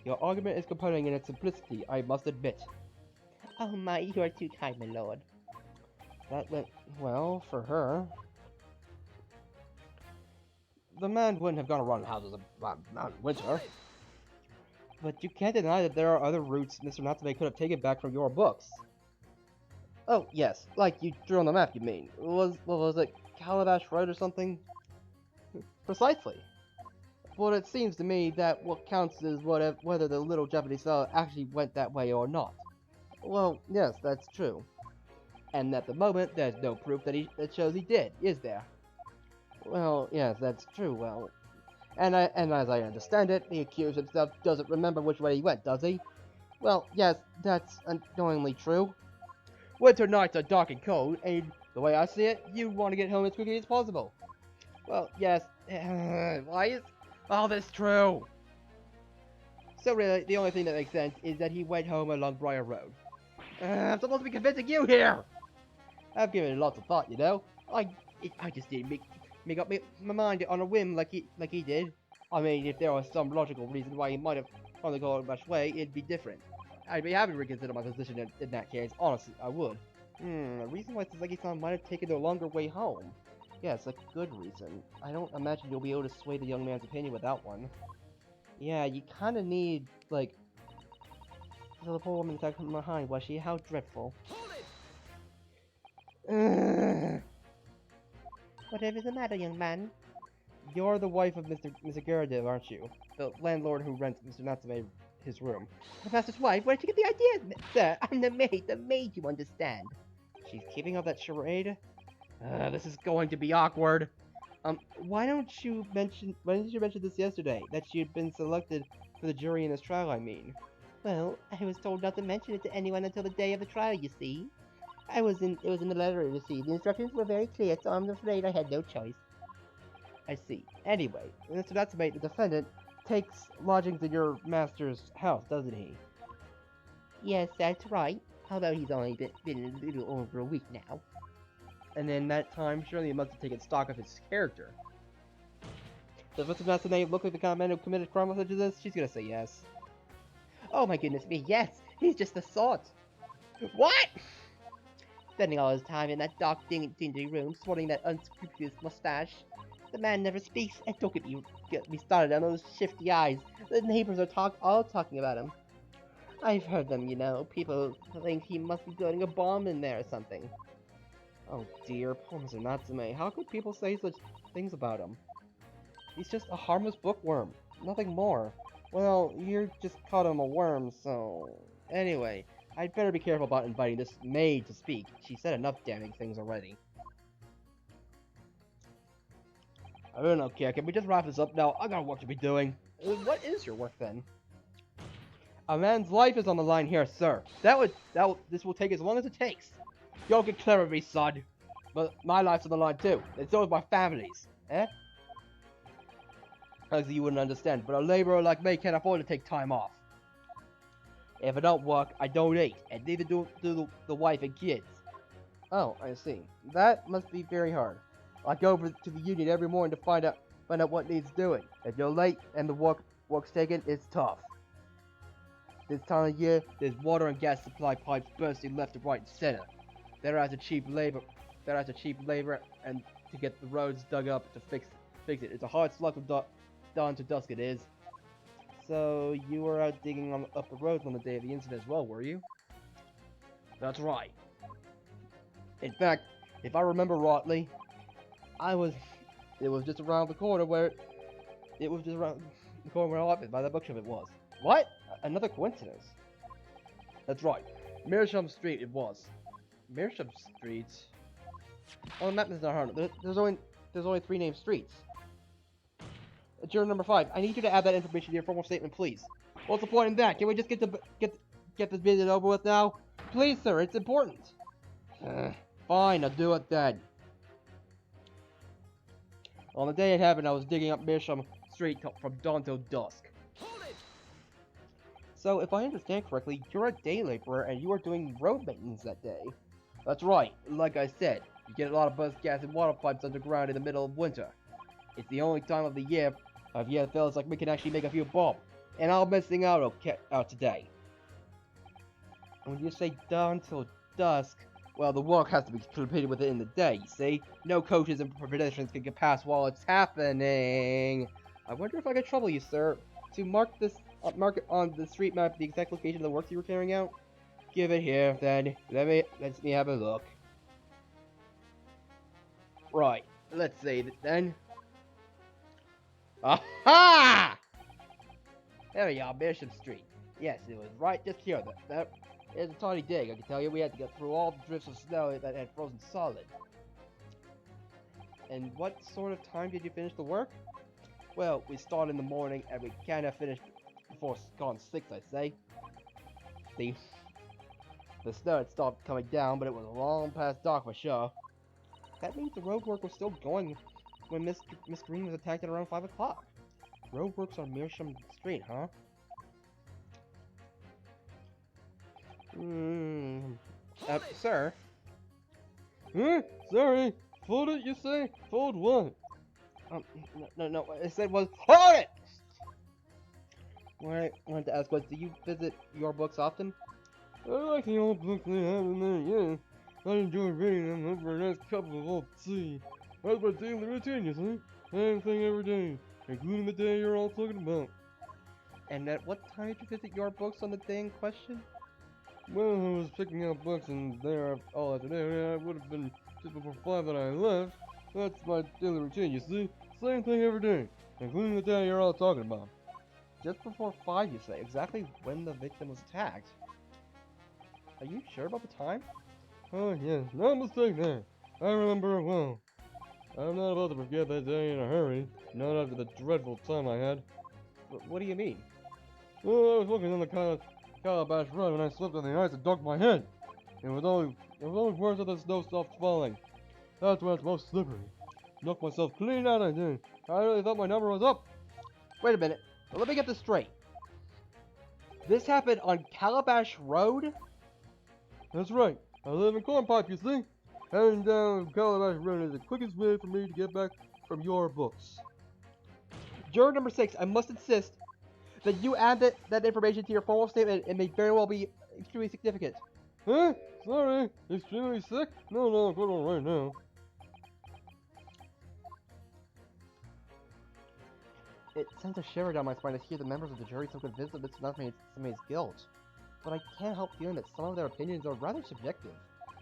Your argument is compelling in its simplicity, I must admit. Oh my, you are too kind, my lord. That went well for her. The man wouldn't have gone around houses in winter. But you can't deny that there are other routes Mr. Natsume could have taken back from your books. Oh, yes, like you drew on the map, you mean. What was it, Calabash Road or something? Precisely. But it seems to me that what counts is whether the little Japanese fellow actually went that way or not. Well, yes, that's true. And at the moment, there's no proof that shows he did, is there? Well, yes, that's true, well. And as I understand it, the accused himself doesn't remember which way he went, does he? Well, yes, that's annoyingly true. Winter nights are dark and cold, and the way I see it, you want to get home as quickly as possible. Well, yes, why is all this true? So really, the only thing that makes sense is that he went home along Briar Road. I'm supposed to be convincing you here! I've given it lots of thought, you know. I just didn't make up my mind on a whim like he did. I mean, if there was some logical reason why he might have only gone much way, it'd be different. I'd be happy to reconsider my position in that case. Honestly, I would. A reason why Sasaki-san might have taken the longer way home. Yes, a good reason. I don't imagine you'll be able to sway the young man's opinion without one. Yeah, you kind of need, like... So the poor woman attacked from behind, was she? How dreadful. Whatever's the matter, young man? You're the wife of Mr. Guradev, aren't you? The landlord who rents Mr. Natsume his room. The master's wife? Where did you get the idea, sir? I'm the maid, you understand. She's keeping up that charade? This is going to be awkward. Why didn't you mention this yesterday? That she had been selected for the jury in this trial, I mean. Well, I was told not to mention it to anyone until the day of the trial, you see. It was in the letter, you see. The instructions were very clear, so I'm afraid I had no choice. I see. Anyway, Mr. Natsume, the defendant, takes lodgings in your master's house, doesn't he? Yes, that's right. Although he's only been a little over a week now. And in that time, surely he must have taken stock of his character. Does Mr. Natsume look like the kind of man who committed crime such as this? She's gonna say yes. Oh my goodness me, yes! He's just the sort! What?! Spending all his time in that dark, dingy room, sporting that unscrupulous mustache. The man never speaks, and don't get me started on those shifty eyes. The neighbors are all talking about him. I've heard them, you know. People think he must be building a bomb in there or something. Oh dear, poor Mr. Natsume. How could people say such things about him? He's just a harmless bookworm. Nothing more. Well, you just called him a worm, so... Anyway, I'd better be careful about inviting this maid to speak. She said enough damning things already. I don't know, Kia. Can we just wrap this up now? I got work to be doing. What is your work, then? A man's life is on the line here, sir. This will take as long as it takes. Don't get clever with me, son. But my life's on the line, too. And so is my family's. Eh? As you wouldn't understand, but a laborer like me can't afford to take time off. If I don't work, I don't eat, and neither do the wife and kids. Oh, I see. That must be very hard. I go over to the union every morning to find out what needs doing. If you're late and the work's taken, it's tough. This time of year, there's water and gas supply pipes bursting left and right and center. There has a cheap labor, and to get the roads dug up to fix it. It's a hard slug from dawn to dusk, it is. So, you were out digging up the roads on the day of the incident as well, were you? That's right. In fact, if I remember rightly, it was just around the corner where I live, by the bookshop it was. What? Another coincidence. That's right. Meerschaum Street it was. Meerschaum Street? Oh, the map is not hard. There's only 3 named streets. Juror number 5, I need you to add that information to your formal statement, please. What's the point in that? Can we just get this visit over with now? Please, sir, it's important. Fine, I'll do it then. On the day it happened, I was digging up Meerschaum Street from dawn till dusk. So, if I understand correctly, you're a day laborer and you are doing road maintenance that day. That's right. Like I said, you get a lot of bus gas and water pipes underground in the middle of winter. It's the only time of the year that feels like we can actually make a few bob. And I'm missing out today. When you say dawn till dusk, well, the work has to be completed within the day, you see? No coaches and pedestrians can get past while it's happening. I wonder if I could trouble you, sir, to mark it on the street map the exact location of the work you were carrying out? Give it here, then. Let me have a look. Right, let's say that then. Aha! There we are, Bishop Street. Yes, it was right just here. That is a tiny dig, I can tell you. We had to get through all the drifts of snow that had frozen solid. And what sort of time did you finish the work? Well, we started in the morning and we kinda finished before gone 6, I'd say. The snow had stopped coming down, but it was long past dark for sure. That means the roadwork was still going when Miss Green was attacked at around 5 o'clock. Roadworks on Meerschaum Street, huh? Sir? Huh? Sorry. Fold it, you say? Fold what? No, what I said was, hold it! What I wanted to ask was, do you visit your books often? I like the old books they have in there, yeah. I enjoy reading them over a nice cup of old tea. That's my daily routine, you see? Same thing every day, including the day you're all talking about. And at what time did you visit your books on the day in question? Well, I was picking out books and there all afternoon. It would have been just before 5 that I left. That's my daily routine, you see? Same thing every day, including the day you're all talking about. Just before 5, you say? Exactly when the victim was attacked? Are you sure about the time? Oh, yes, no mistake there. I remember it well. I'm not about to forget that day in a hurry, not after the dreadful time I had. What do you mean? Well, I was walking on the Calabash Road and I slipped on the ice and ducked my head. It was only worse as the snow stopped falling. That's when it's most slippery. Knocked myself clean out, I did. I really thought my number was up. Wait a minute. Let me get this straight. This happened on Calabash Road? That's right. I live in Corn Pipe, you see? Heading down Calabash Road is the quickest way for me to get back from your books. Juror number 6, I must insist that you add that information to your formal statement. It may very well be extremely significant. Huh? Sorry. Extremely sick? No, I'm good on right now. It sends a shiver down my spine to hear the members of the jury so convinced of somebody's guilt. But I can't help feeling that some of their opinions are rather subjective.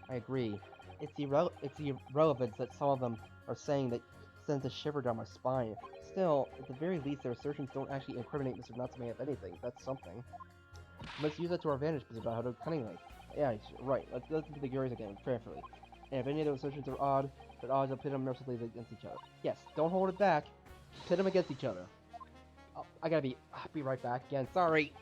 I agree. It's the irrelevance that some of them are saying that sends a shiver down my spine. Still, at the very least, their assertions don't actually incriminate Mr. Natsume of anything. That's something. Let's use that to our advantage, Mr. Bahodo, cunningly. Yeah, right. Let's listen to the juries again, prayerfully. And if any of those assertions are odd, then odds will pit them mercifully against each other. Yes, don't hold it back. Pit them against each other. Oh, I gotta be right back again. Sorry.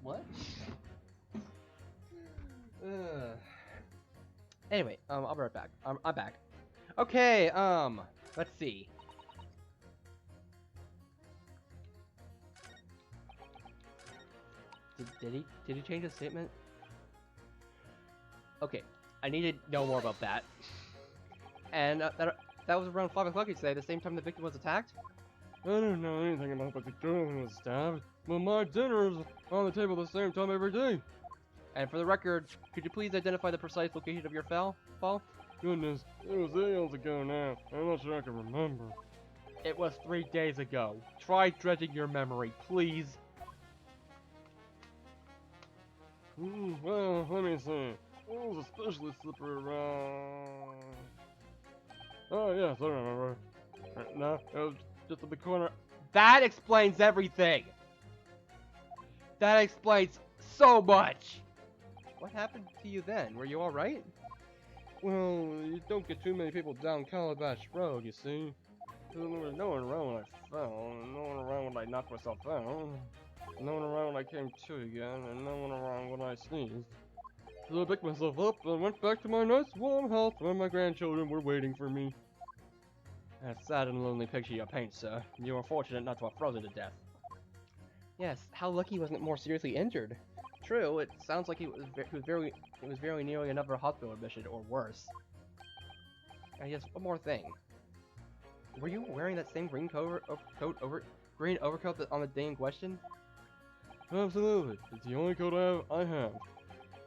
What? Anyway, I'll be right back. I'm back. Okay, let's see. Did he change his statement? Okay, I need to know more about that. And that was around 5 o'clock, you say, the same time the victim was attacked? I don't know anything about the girl who was stabbed, but my dinner is on the table the same time every day. And for the record, could you please identify the precise location of your fall? Goodness, it was ages ago now. I'm not sure I can remember. It was 3 days ago. Try dredging your memory, please. Well, let me see. It was especially slippery around... Oh, yes, I remember. No, it was just at the corner. That explains everything! That explains so much! What happened to you then? Were you alright? Well, you don't get too many people down Calabash Road, you see. There was no one around when I fell, no one around when I knocked myself out, no one around when I came to again, and no one around when I sneezed. So I picked myself up and went back to my nice warm house where my grandchildren were waiting for me. That's sad and lonely picture you paint, sir. You were fortunate not to have frozen to death. Yes, how lucky he wasn't more seriously injured. True, it sounds like it was very nearly another hospital admission, or worse. And yes, one more thing. Were you wearing that same green overcoat on the day in question? Absolutely. It's the only coat I have.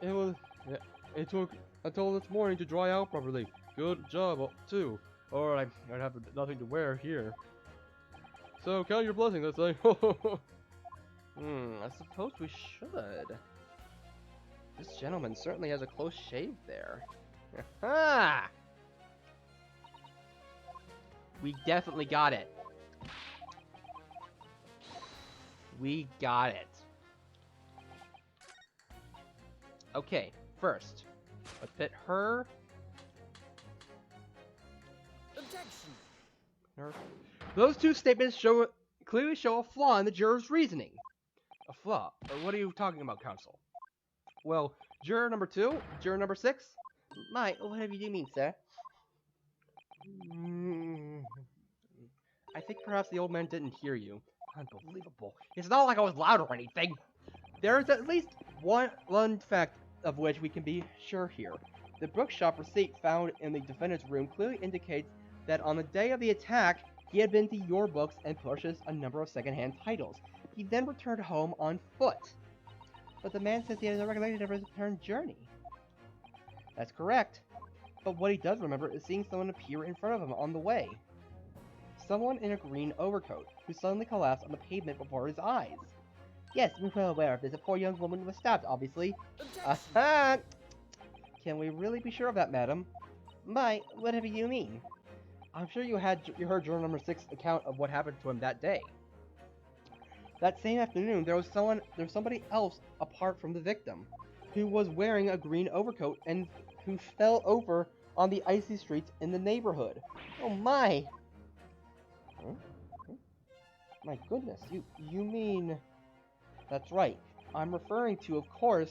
It was... Yeah, it took until this morning to dry out properly. Good job, too. Or I'd have nothing to wear here. So, count your blessings, let's say. I suppose we should. This gentleman certainly has a close shave there. Aha! We definitely got it. We got it. Okay, first, let's pit her. Objection. Her. Those two statements clearly show a flaw in the juror's reasoning. A flaw? What are you talking about, counsel? Well, juror number 2, juror number 6. Whatever you mean, sir? I think perhaps the old man didn't hear you. Unbelievable. It's not like I was loud or anything. There's at least one fact of which we can be sure here. The bookshop receipt found in the defendant's room clearly indicates that on the day of the attack, he had been to your books and purchased a number of secondhand titles. He then returned home on foot. But the man says he has no recollection of his return journey. That's correct. But what he does remember is seeing someone appear in front of him on the way. Someone in a green overcoat, who suddenly collapsed on the pavement before his eyes. Yes, we're well aware of this. A poor young woman was stabbed, obviously. Aha! Can we really be sure of that, madam? Whatever you mean. I'm sure you heard juror number 6 account of what happened to him that day. That same afternoon, there was somebody else apart from the victim, who was wearing a green overcoat and who fell over on the icy streets in the neighborhood. Oh my! Huh? My goodness, you mean... That's right. I'm referring to, of course,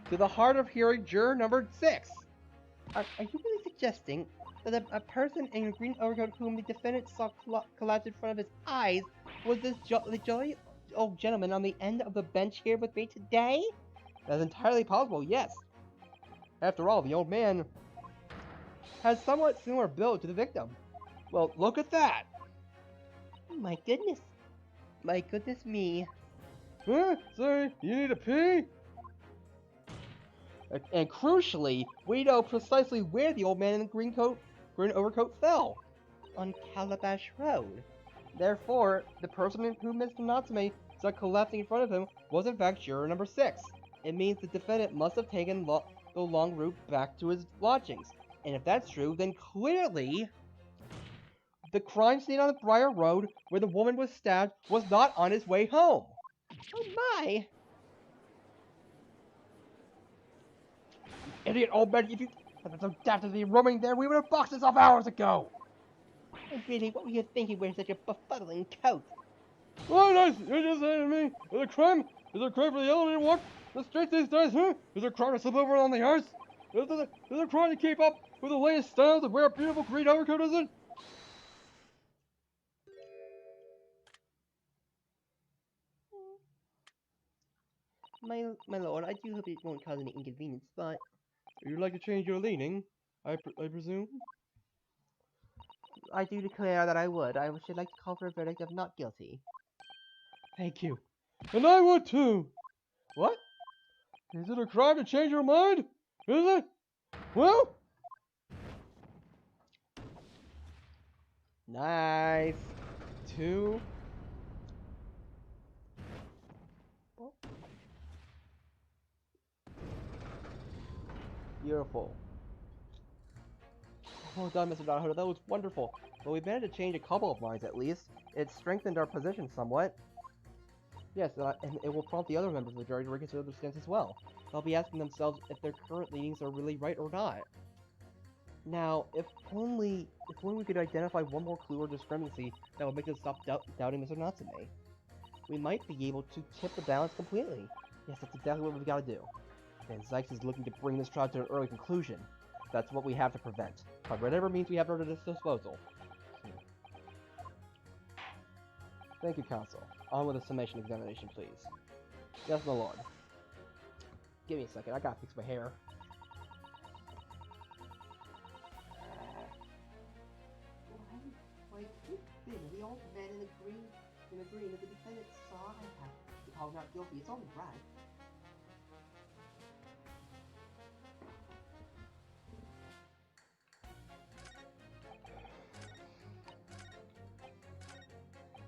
to the hard of hearing juror number 6. Are you really suggesting that a person in a green overcoat whom the defendant saw collapse in front of his eyes was the jolly old gentleman on the end of the bench here with me today? That's entirely possible, yes. After all, the old man has somewhat similar build to the victim. Well, look at that! My goodness. My goodness me. Huh? Sorry, you need a pee? And crucially, we know precisely where the old man in the green overcoat fell. On Calabash Road. Therefore, the person who Mr. Natsume saw collapsing in front of him was in fact juror number 6. It means the defendant must have taken the long route back to his lodgings. And if that's true, then clearly... the crime scene on the Briar Road, where the woman was stabbed, was not on his way home. Oh my! Idiot old man, if you had so daft to be roaming there, we would have boxed this off hours ago! And really, what were you thinking wearing such a befuddling coat? Oh, nice! You're just saying to me, is there a crime for the elderly to walk the streets these days, huh? Is there a crime to slip over on the ice? Is there a crime to keep up with the latest styles and wear a beautiful green overcoat, is it? My lord, I do hope it won't cause any inconvenience, but... You'd like to change your leaning, I presume? I do declare that I would. I should like to call for a verdict of not guilty. Thank you. And I would too! What? Is it a crime to change your mind? Is it? Well... Nice! 2... Beautiful. Well done, Mr. Donahoe. That was wonderful. Well, we managed to change a couple of minds at least. It strengthened our position somewhat. Yes, and it will prompt the other members of the jury to reconsider their stance as well. They'll be asking themselves if their current leanings are really right or not. Now, if only we could identify one more clue or discrepancy that would make us stop doubting Mr. Natsume. We might be able to tip the balance completely. Yes, that's exactly what we've got to do. And Zykes is looking to bring this trial to an early conclusion. That's what we have to prevent. By whatever means we have at our disposal. Thank you, Counsel. On with the summation examination, please. Yes, my lord. Give me a second, I gotta fix my hair. Why, this thing, the old man in the green that the defendant saw, called not guilty. It's only right.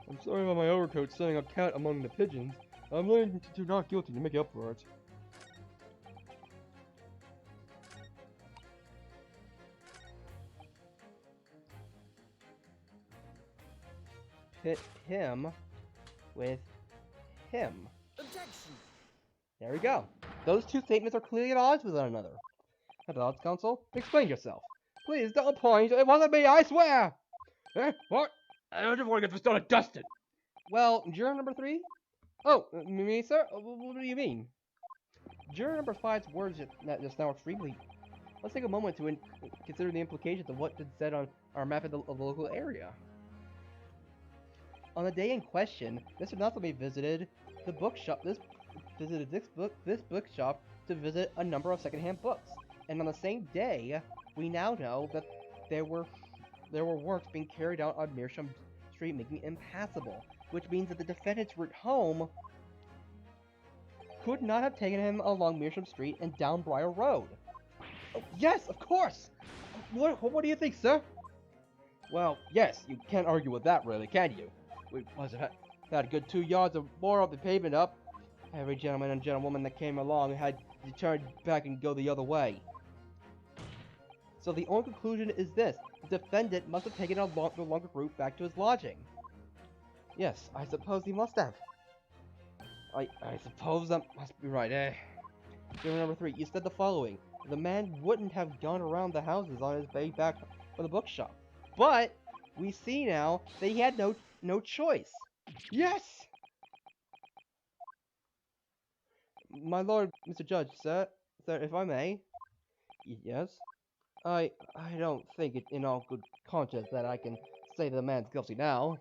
I'm sorry about my overcoat setting a cat among the pigeons. I'm learning to not guilty to make up for it. Pit him with him. Objection! There we go. Those two statements are clearly at odds with one another. At odds, counsel? Explain yourself. Please don't point. It wasn't me, I swear! Eh? What? I just want to get this done and dusted. Well, juror number 3? Oh, me, sir? What do you mean? Juror number 5's words just now are extremely... Let's take a moment to consider the implications of what is said on our map of the local area. On the day in question, Mr. Natsume visited the bookshop. This bookshop to visit a number of secondhand books. And on the same day, we now know that there were works being carried out on Meerschaum Street, making it impassable, which means that the defendant's route home could not have taken him along Meerschaum Street and down Briar Road. Oh, yes, of course! What do you think, sir? Well, yes, you can't argue with that, really, can you? We must have had a good 2 yards or more of the pavement up. Every gentleman and gentlewoman that came along had to turn back and go the other way. So the only conclusion is this: the defendant must have taken the longer route back to his lodging. Yes, I suppose he must have. I suppose that must be right, eh? Juror number 3, you said the following: the man wouldn't have gone around the houses on his way back from the bookshop. But we see now that he had no choice. Yes! My lord, Mr. Judge, sir, if I may. Yes? I don't think it in all good conscience that I can say the man's guilty now.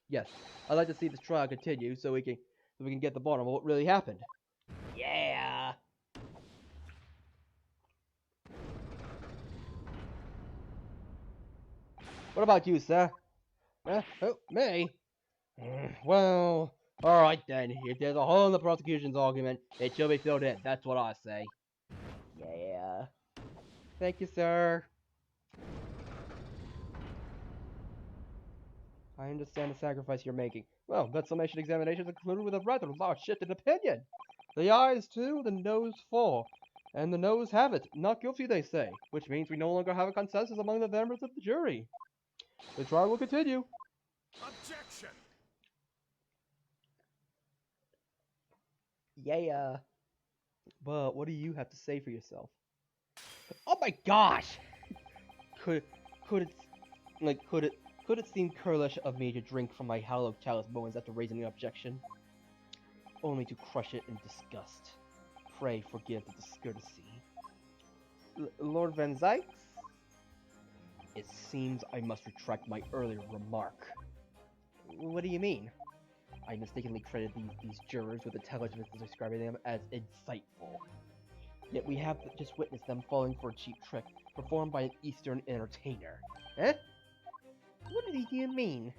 Yes, I'd like to see this trial continue so we can get the bottom of what really happened. Yeah! What about you, sir? Oh, me? Well, alright then. If there's a hole in the prosecution's argument, it should be filled in. That's what I say. Yeah. Thank you, sir. I understand the sacrifice you're making. Well, that summation examination is concluded with a rather large shift in opinion. The ayes 2, the noes 4. And the noes have it. Not guilty, they say. Which means we no longer have a consensus among the members of the jury. The trial will continue. Objection! Yeah. But what do you have to say for yourself? Oh my gosh! Could it seem churlish of me to drink from my hallowed chalice moments after raising an objection? Only to crush it in disgust. Pray forgive the discourtesy. Lord Van Zykes? It seems I must retract my earlier remark. What do you mean? I mistakenly credited these jurors with intelligence, describing them as insightful. Yet we have just witnessed them falling for a cheap trick performed by an Eastern entertainer. Eh? What did you mean?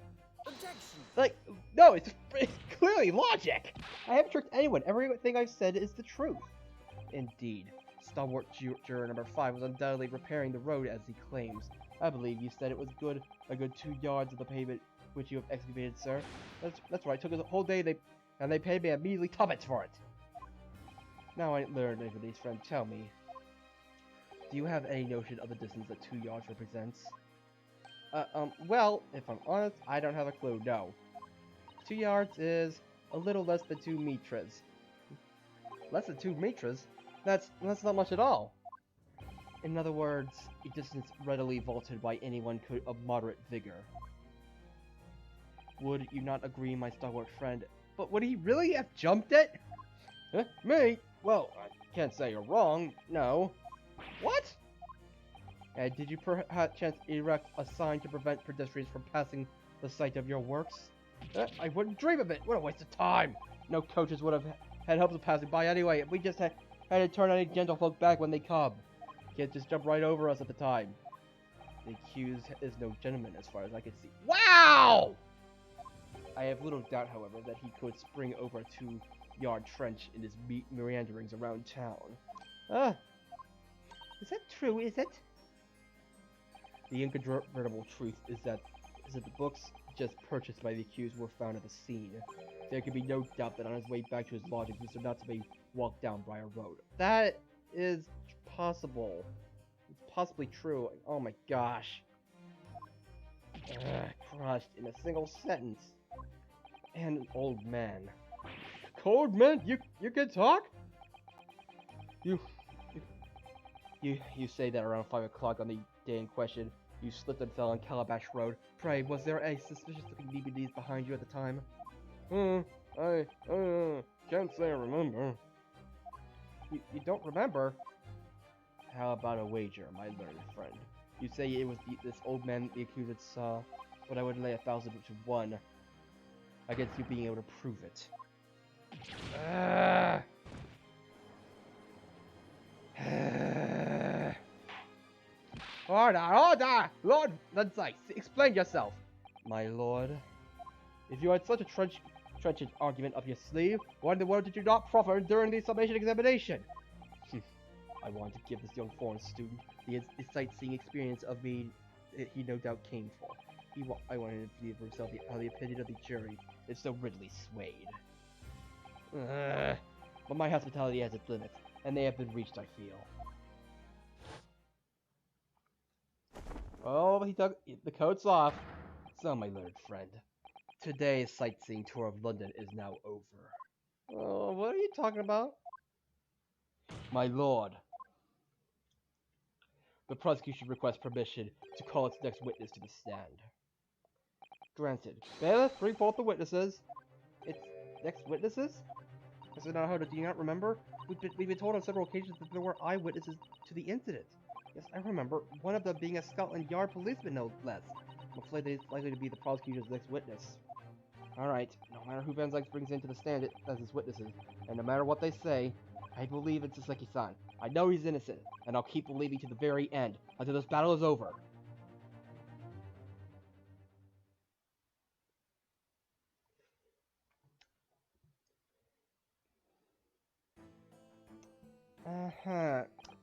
Objection! Like, no, it's clearly logic! I haven't tricked anyone. Everything I've said is the truth. Indeed. Stalwart juror number 5 was undoubtedly repairing the road as he claims. I believe you said it was a good 2 yards of the pavement which you have excavated, sir. That's right. It took us a whole day, and they paid me a measly tuppence for it. Now I learned over these friends. Tell me, do you have any notion of the distance that 2 yards represents? Well, if I'm honest, I don't have a clue, no. 2 yards is a little less than 2 meters. Less than 2 meters? That's not much at all. In other words, a distance readily vaulted by anyone of moderate vigor. Would you not agree, my stalwart friend? But would he really have jumped it? Huh? Me? Well, I can't say you're wrong, no. What? Did you perhaps chance erect a sign to prevent pedestrians from passing the site of your works? I wouldn't dream of it. What a waste of time. No coaches would have had hopes of passing by anyway. We just had to turn any gentlefolk back when they come. Kids just jump right over us at the time. The accused is no gentleman as far as I can see. Wow! I have little doubt, however, that he could spring over to Yard Trench in his meanderings around town. Ah, is that true, is it? The incontrovertible truth is that the books just purchased by the accused were found at the scene. There can be no doubt that on his way back to his lodgings, Mr. not to be walked down Briar Road. That is possible. It's possibly true. Oh my gosh. Crushed in a single sentence. And an old man. Cold man, you can talk? You say that around 5 o'clock on the day in question, you slipped and fell on Calabash Road. Pray, was there a suspicious-looking DVDs behind you at the time? I can't say I remember. You don't remember? How about a wager, my learned friend? You say it was this old man the accused saw, but I would lay 1,000 to 1 against you being able to prove it. Order! Lord Lunside, explain yourself! My lord, if you had such a trenchant argument up your sleeve, why in the world did you not proffer during the summation examination? I wanted to give this young foreign student the sightseeing experience of me he no doubt came for. I wanted to see for himself how the opinion of the jury is so readily swayed. But my hospitality has its limits, and they have been reached, I feel. Oh, he took the coat's off. So, my learned friend, today's sightseeing tour of London is now over. Oh, what are you talking about? My lord, the prosecution requests permission to call its next witness to the stand. Granted. Bailiff, bring forth the witnesses. Its next witnesses? Is it not how do you not remember? We've been told on several occasions that there were eyewitnesses to the incident. Yes, I remember. One of them being a Scotland Yard policeman, no less. I'm afraid that it's likely to be the prosecutor's next witness. Alright, no matter who Van Zyke brings into the stand as his witnesses, and no matter what they say, I believe in Saseki-san. I know he's innocent, and I'll keep believing to the very end, until this battle is over.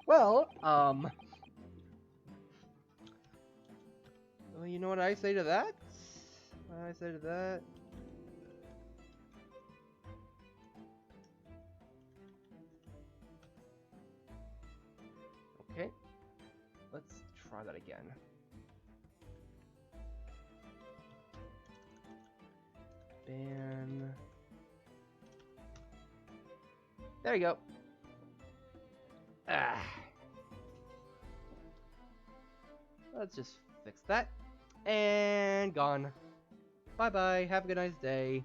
Well, well, you know what I say to that? What I say to that? Okay, let's try that again. Ban. There you go. Let's just fix that. And gone. Bye-bye. Have a good nice day.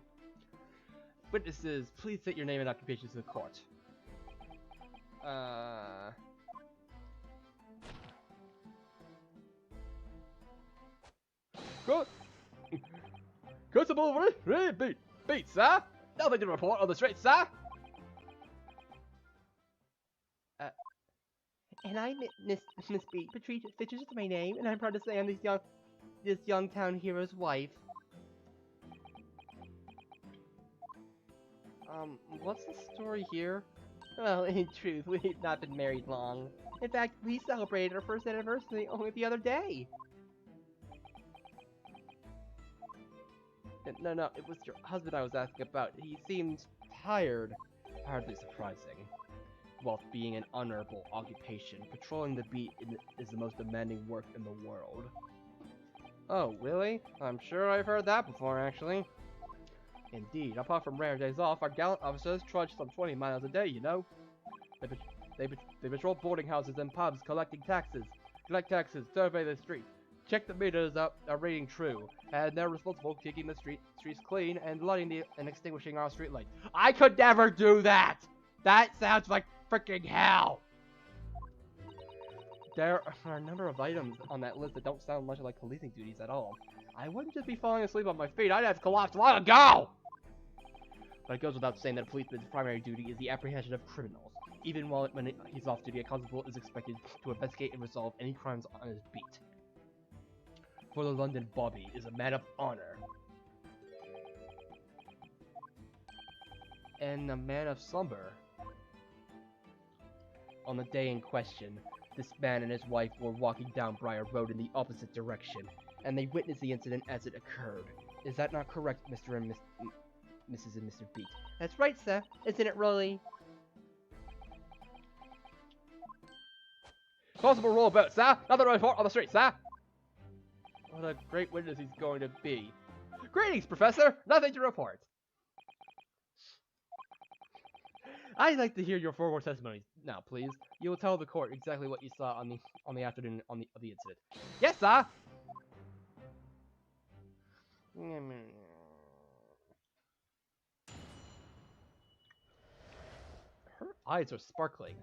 Witnesses, please state your name and occupation to the court. Good. Constable, beat, sir. Nothing to report on the street, sir. And I, Miss B. Patricia Fitchers is my name, and I'm proud to say I'm this young town hero's wife. What's the story here? Well, in truth, we've not been married long. In fact, we celebrated our first anniversary only the other day. No, it was your husband I was asking about. He seemed tired. Hardly surprising. Whilst being an honorable occupation, patrolling the beat is the most demanding work in the world. Oh, really? I'm sure I've heard that before, actually. Indeed, apart from rare days off, our gallant officers trudge some 20 miles a day, you know. They patrol boarding houses and pubs, collect taxes, survey the streets, check the meters are reading true, and they're responsible for keeping the streets clean and lighting and extinguishing our street lights. I could never do that! That sounds like freaking hell! There are a number of items on that list that don't sound much like policing duties at all. I wouldn't just be falling asleep on my feet, I'd have collapsed long ago! But it goes without saying that a policeman's primary duty is the apprehension of criminals. Even when he's off duty, a constable is expected to investigate and resolve any crimes on his beat. For the London Bobby is a man of honor. and a man of slumber. On the day in question, this man and his wife were walking down Briar Road in the opposite direction, and they witnessed the incident as it occurred. Is that not correct, Mr. and Mrs. and Mr. Beat? That's right, sir. Isn't it, Rolly? Possible roll about, sir. Nothing to report on the street, sir. What a great witness he's going to be. Greetings, Professor. Nothing to report. I'd like to hear your formal testimony now, please. You will tell the court exactly what you saw on the afternoon of the incident. Yes, sir. Her eyes are sparkling.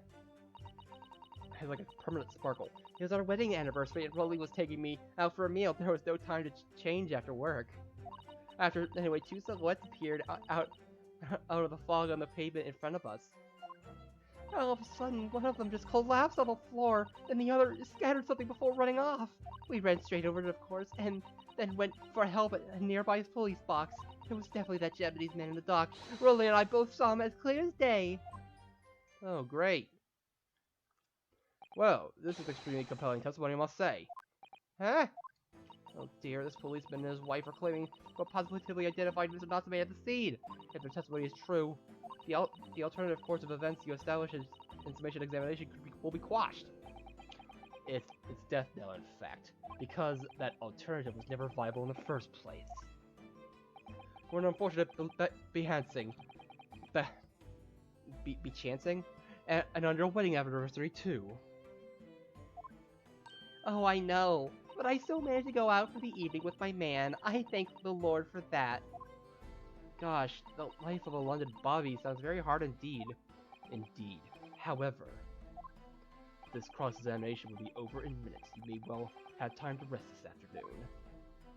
It has like a permanent sparkle. It was our wedding anniversary and Rolly was taking me out for a meal. There was no time to change after work. Anyway, two silhouettes appeared out of the fog on the pavement in front of us. All of a sudden, one of them just collapsed on the floor, and the other scattered something before running off. We ran straight over it, of course, and then went for help at a nearby police box. It was definitely that Japanese man in the dock. Rolly and I both saw him as clear as day. Oh, great. Well, this is extremely compelling testimony, I must say. Huh? Oh dear, this policeman and his wife are claiming to positively identified Mr. Natsume at the scene. If their testimony is true, the alternative course of events you establish in summation examination will be quashed. It's death knell, in fact, because that alternative was never viable in the first place. We're an unfortunate bechancing, and on your wedding anniversary too. Oh, I know, but I still managed to go out for the evening with my man. I thank the Lord for that. Gosh, the life of a London bobby sounds very hard indeed. Indeed. However, this cross-examination will be over in minutes. You may well have time to rest this afternoon.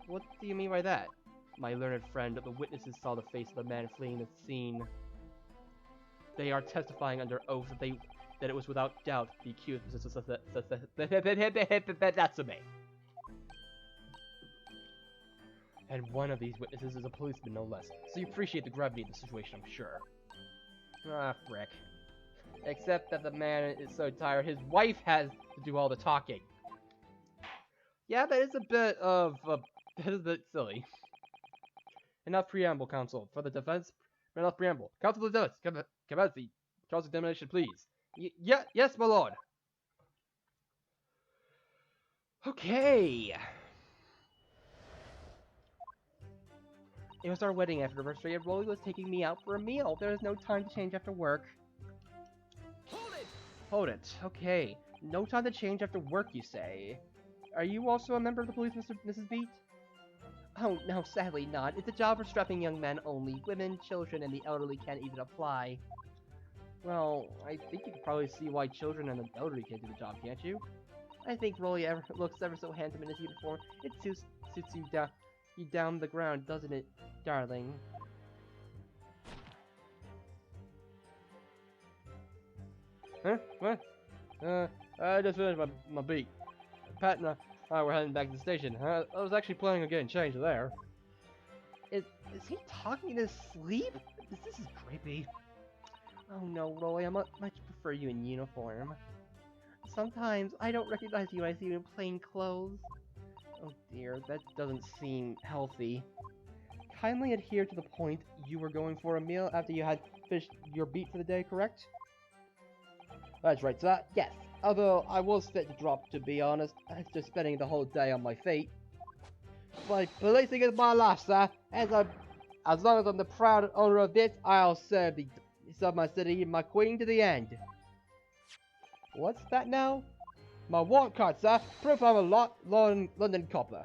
What do you mean by that? My learned friend, the witnesses saw the face of the man fleeing the scene. They are testifying under oath that it was without doubt the accused Mr. Natsume. And one of these witnesses is a policeman, no less. So you appreciate the gravity of the situation, I'm sure. Ah, frick. Except that the man is so tired, his wife has to do all the talking. Yeah, that is a bit of that is a bit silly. Enough preamble, counsel. For the defense, enough preamble. Counsel to the defense, commence the cross-examination, please. Yes, my lord. Okay. It was our wedding anniversary, and Rolly was taking me out for a meal. There is no time to change after work. Hold it! Hold it. Okay. No time to change after work, you say. Are you also a member of the police, Mrs. Beat? Oh, no, sadly not. It's a job for strapping young men only. Women, children, and the elderly can't even apply. Well, I think you can probably see why children and the elderly can't do the job, can't you? I think Rolly looks ever so handsome in his uniform. It suits you down the ground, doesn't it, darling? Huh? What? I just finished my beat. Pat and I were heading back to the station. I was actually planning on getting changed there. Is he talking in his sleep? This is creepy. Oh no, Rolly, I much prefer you in uniform. Sometimes I don't recognize you when I see you in plain clothes. Oh dear, that doesn't seem healthy. Kindly adhere to the point. You were going for a meal after you had finished your beat for the day, correct? That's right, sir. Yes. Although I was fit to drop, to be honest, after spending the whole day on my feet. But policing is my life, sir. As long as I'm the proud owner of this, I'll serve my city and my queen to the end. What's that now? My warrant card, sir. Proof I'm a London copper.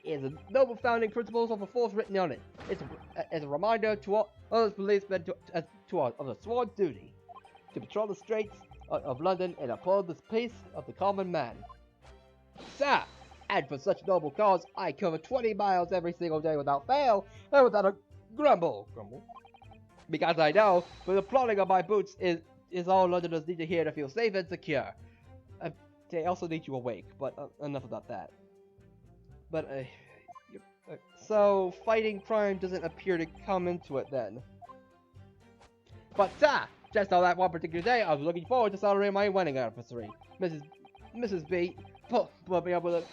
It is a noble founding principles of the force written on it. It's a reminder to all others policemen of the sworn duty to patrol the streets of London and uphold the peace of the common man. Sir, and for such noble cause, I cover 20 miles every single day without fail and without a grumble. Because I know, with the plodding of my boots is all Londoners need to hear to feel safe and secure. They also need you awake, but enough about that. But, so, fighting crime doesn't appear to come into it then. But, just on that one particular day, I was looking forward to celebrating my wedding anniversary. Mrs. B put me up with a...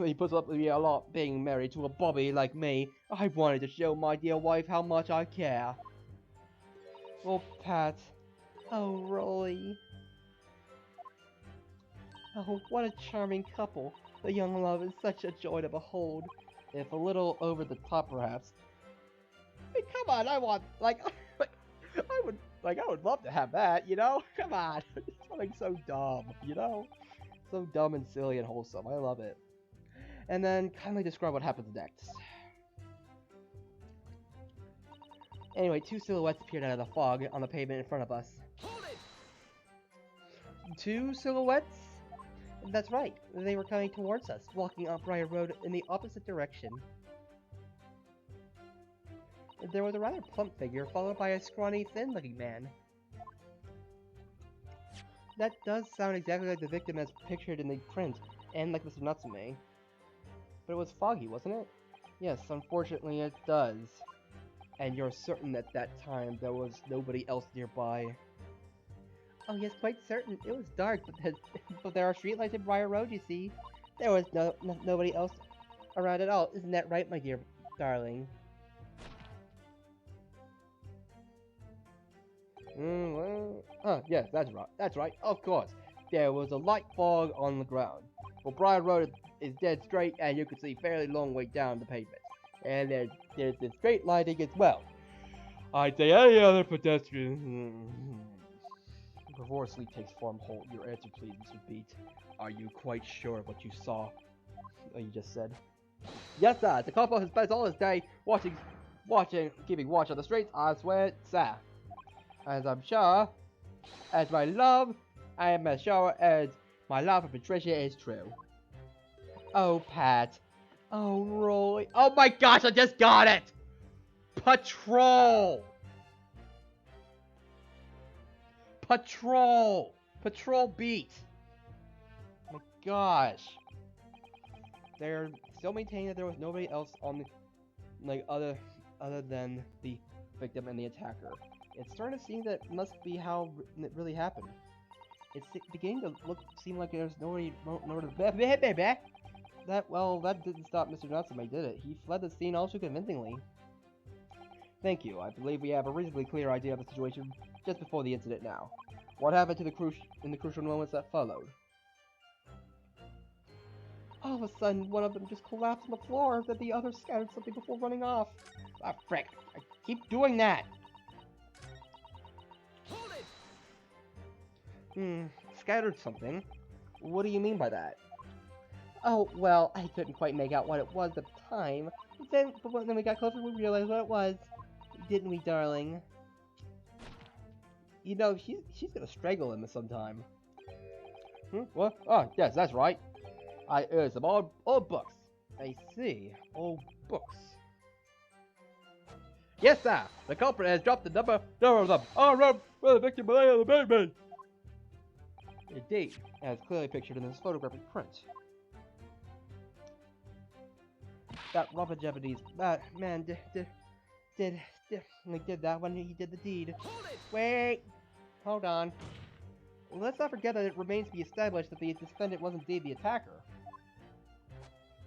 He puts up with me a lot being married to a bobby like me. I wanted to show my dear wife how much I care. Oh, Pat. Oh, Roy. Oh, what a charming couple. The young love is such a joy to behold. If a little over the top, perhaps. I mean, come on, I want, like, I would love to have that, you know? Come on. It's something so dumb, you know? So dumb and silly and wholesome. I love it. And then, kindly describe what happens next. Anyway, two silhouettes appeared out of the fog on the pavement in front of us. Hold it! Two silhouettes? That's right. They were coming towards us, walking up Briar Road in the opposite direction. There was a rather plump figure, followed by a scrawny, thin-looking man. That does sound exactly like the victim as pictured in the print, and like Mr. Natsume. But it was foggy, wasn't it? Yes, unfortunately it does. And you're certain at that time there was nobody else nearby. Oh yes, quite certain. It was dark, but there are streetlights in Briar Road, you see. There was nobody else around at all. Isn't that right, my dear darling? Yes, that's right. That's right, of course. There was a light fog on the ground. Well, Briar Road is dead straight, and you can see fairly long way down the pavement. And there's the straight lighting as well. I'd say any other pedestrian... Before sleep takes form, hold your answer, please, Mr. Beat. Are you quite sure of what you saw? Oh, you just said. Yes, sir. The couple has spent all his day keeping watch on the streets. I swear, sir. As I'm sure, as my love, I am as sure as my love for Patricia is true. Oh, Pat. Oh, Roy. Oh my gosh, I just got it! Patrol! Patrol! Patrol beat! Oh my gosh. They're still maintaining that there was nobody else on the, like, other than the victim and the attacker. It's starting to seem that must be how it really happened. It's beginning to seem like there's nobody that didn't stop Mr. Natsume, did it? He fled the scene all too convincingly. Thank you. I believe we have a reasonably clear idea of the situation just before the incident now. What happened to in the crucial moments that followed? All of a sudden, one of them just collapsed on the floor, then the other scattered something before running off. Ah, frick. I keep doing that! Hold it! Scattered something? What do you mean by that? Oh, well, I couldn't quite make out what it was at the time. But when we got closer, we realized what it was. Didn't we, darling? You know, she's gonna strangle him sometime. What? Oh, yes, that's right. I heard some old books. I see. Old books. Yes, sir. The culprit has dropped the number of them. All road where the victim lay on the pavement. Indeed, as clearly pictured in this photographic print. That Robert Japanese man did that when he did the deed. Hold it! Wait! Hold on. Let's not forget that it remains to be established that the defendant was indeed the attacker.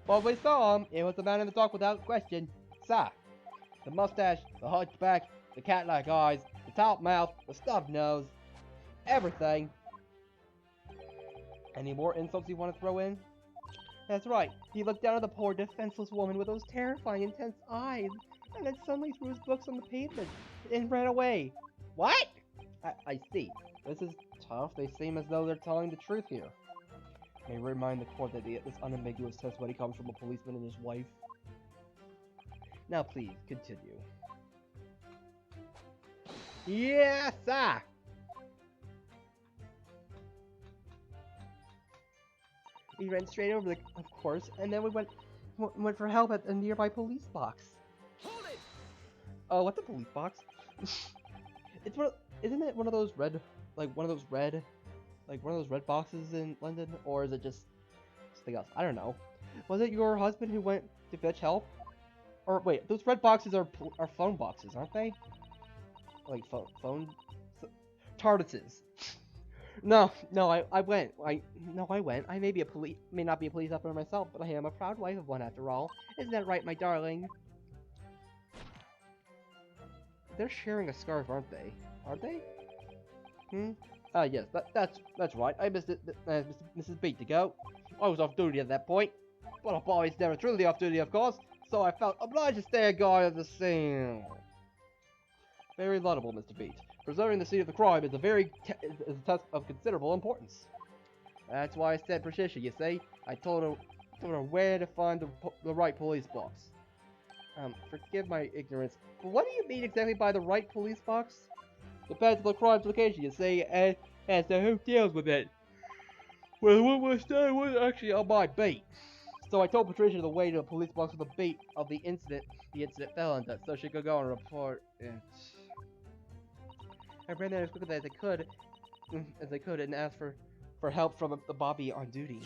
But we saw him. It was the man in the dark without question. Sir. The mustache, the hunchback, the cat-like eyes, the top mouth, the stubbed nose. Everything. Any more insults you want to throw in? That's right. He looked down at the poor, defenseless woman with those terrifying, intense eyes, and then suddenly threw his books on the pavement and ran away. What? I see. This is tough. They seem as though they're telling the truth here. May remind the court that this unambiguous testimony comes from a policeman and his wife. Now please, continue. Yes, sir! We ran straight over of course, and then we went for help at a nearby police box. Hold it! Oh, what's a police box? Isn't it one of those red boxes in London, or is it just something else? I don't know. Was it your husband who went to fetch help? Or wait, those red boxes are phone boxes, aren't they? Like phone TARDISes. No, I went. I went. I may not be a police officer myself, but I am a proud wife of one after all. Isn't that right, my darling? They're sharing a scarf, aren't they? Are they? Yes, that's right. I missed it, Mrs. Beat to go. I was off duty at that point, but a boy's never truly off duty, of course, so I felt obliged to stay a guard of the scene. Very laudable, Mr. Beat. Preserving the scene of the crime is a task of considerable importance. That's why I said Patricia, you see. I told her where to find the right police box. Forgive my ignorance, but what do you mean exactly by the right police box? Depends on the crime's location, you see, and as to who deals with it. Well, what was that was actually on my beat. So I told Patricia the way to the police box with the beat of the incident fell into, so she could go and report it. I ran there as quickly as I could, and asked for help from the Bobby on duty.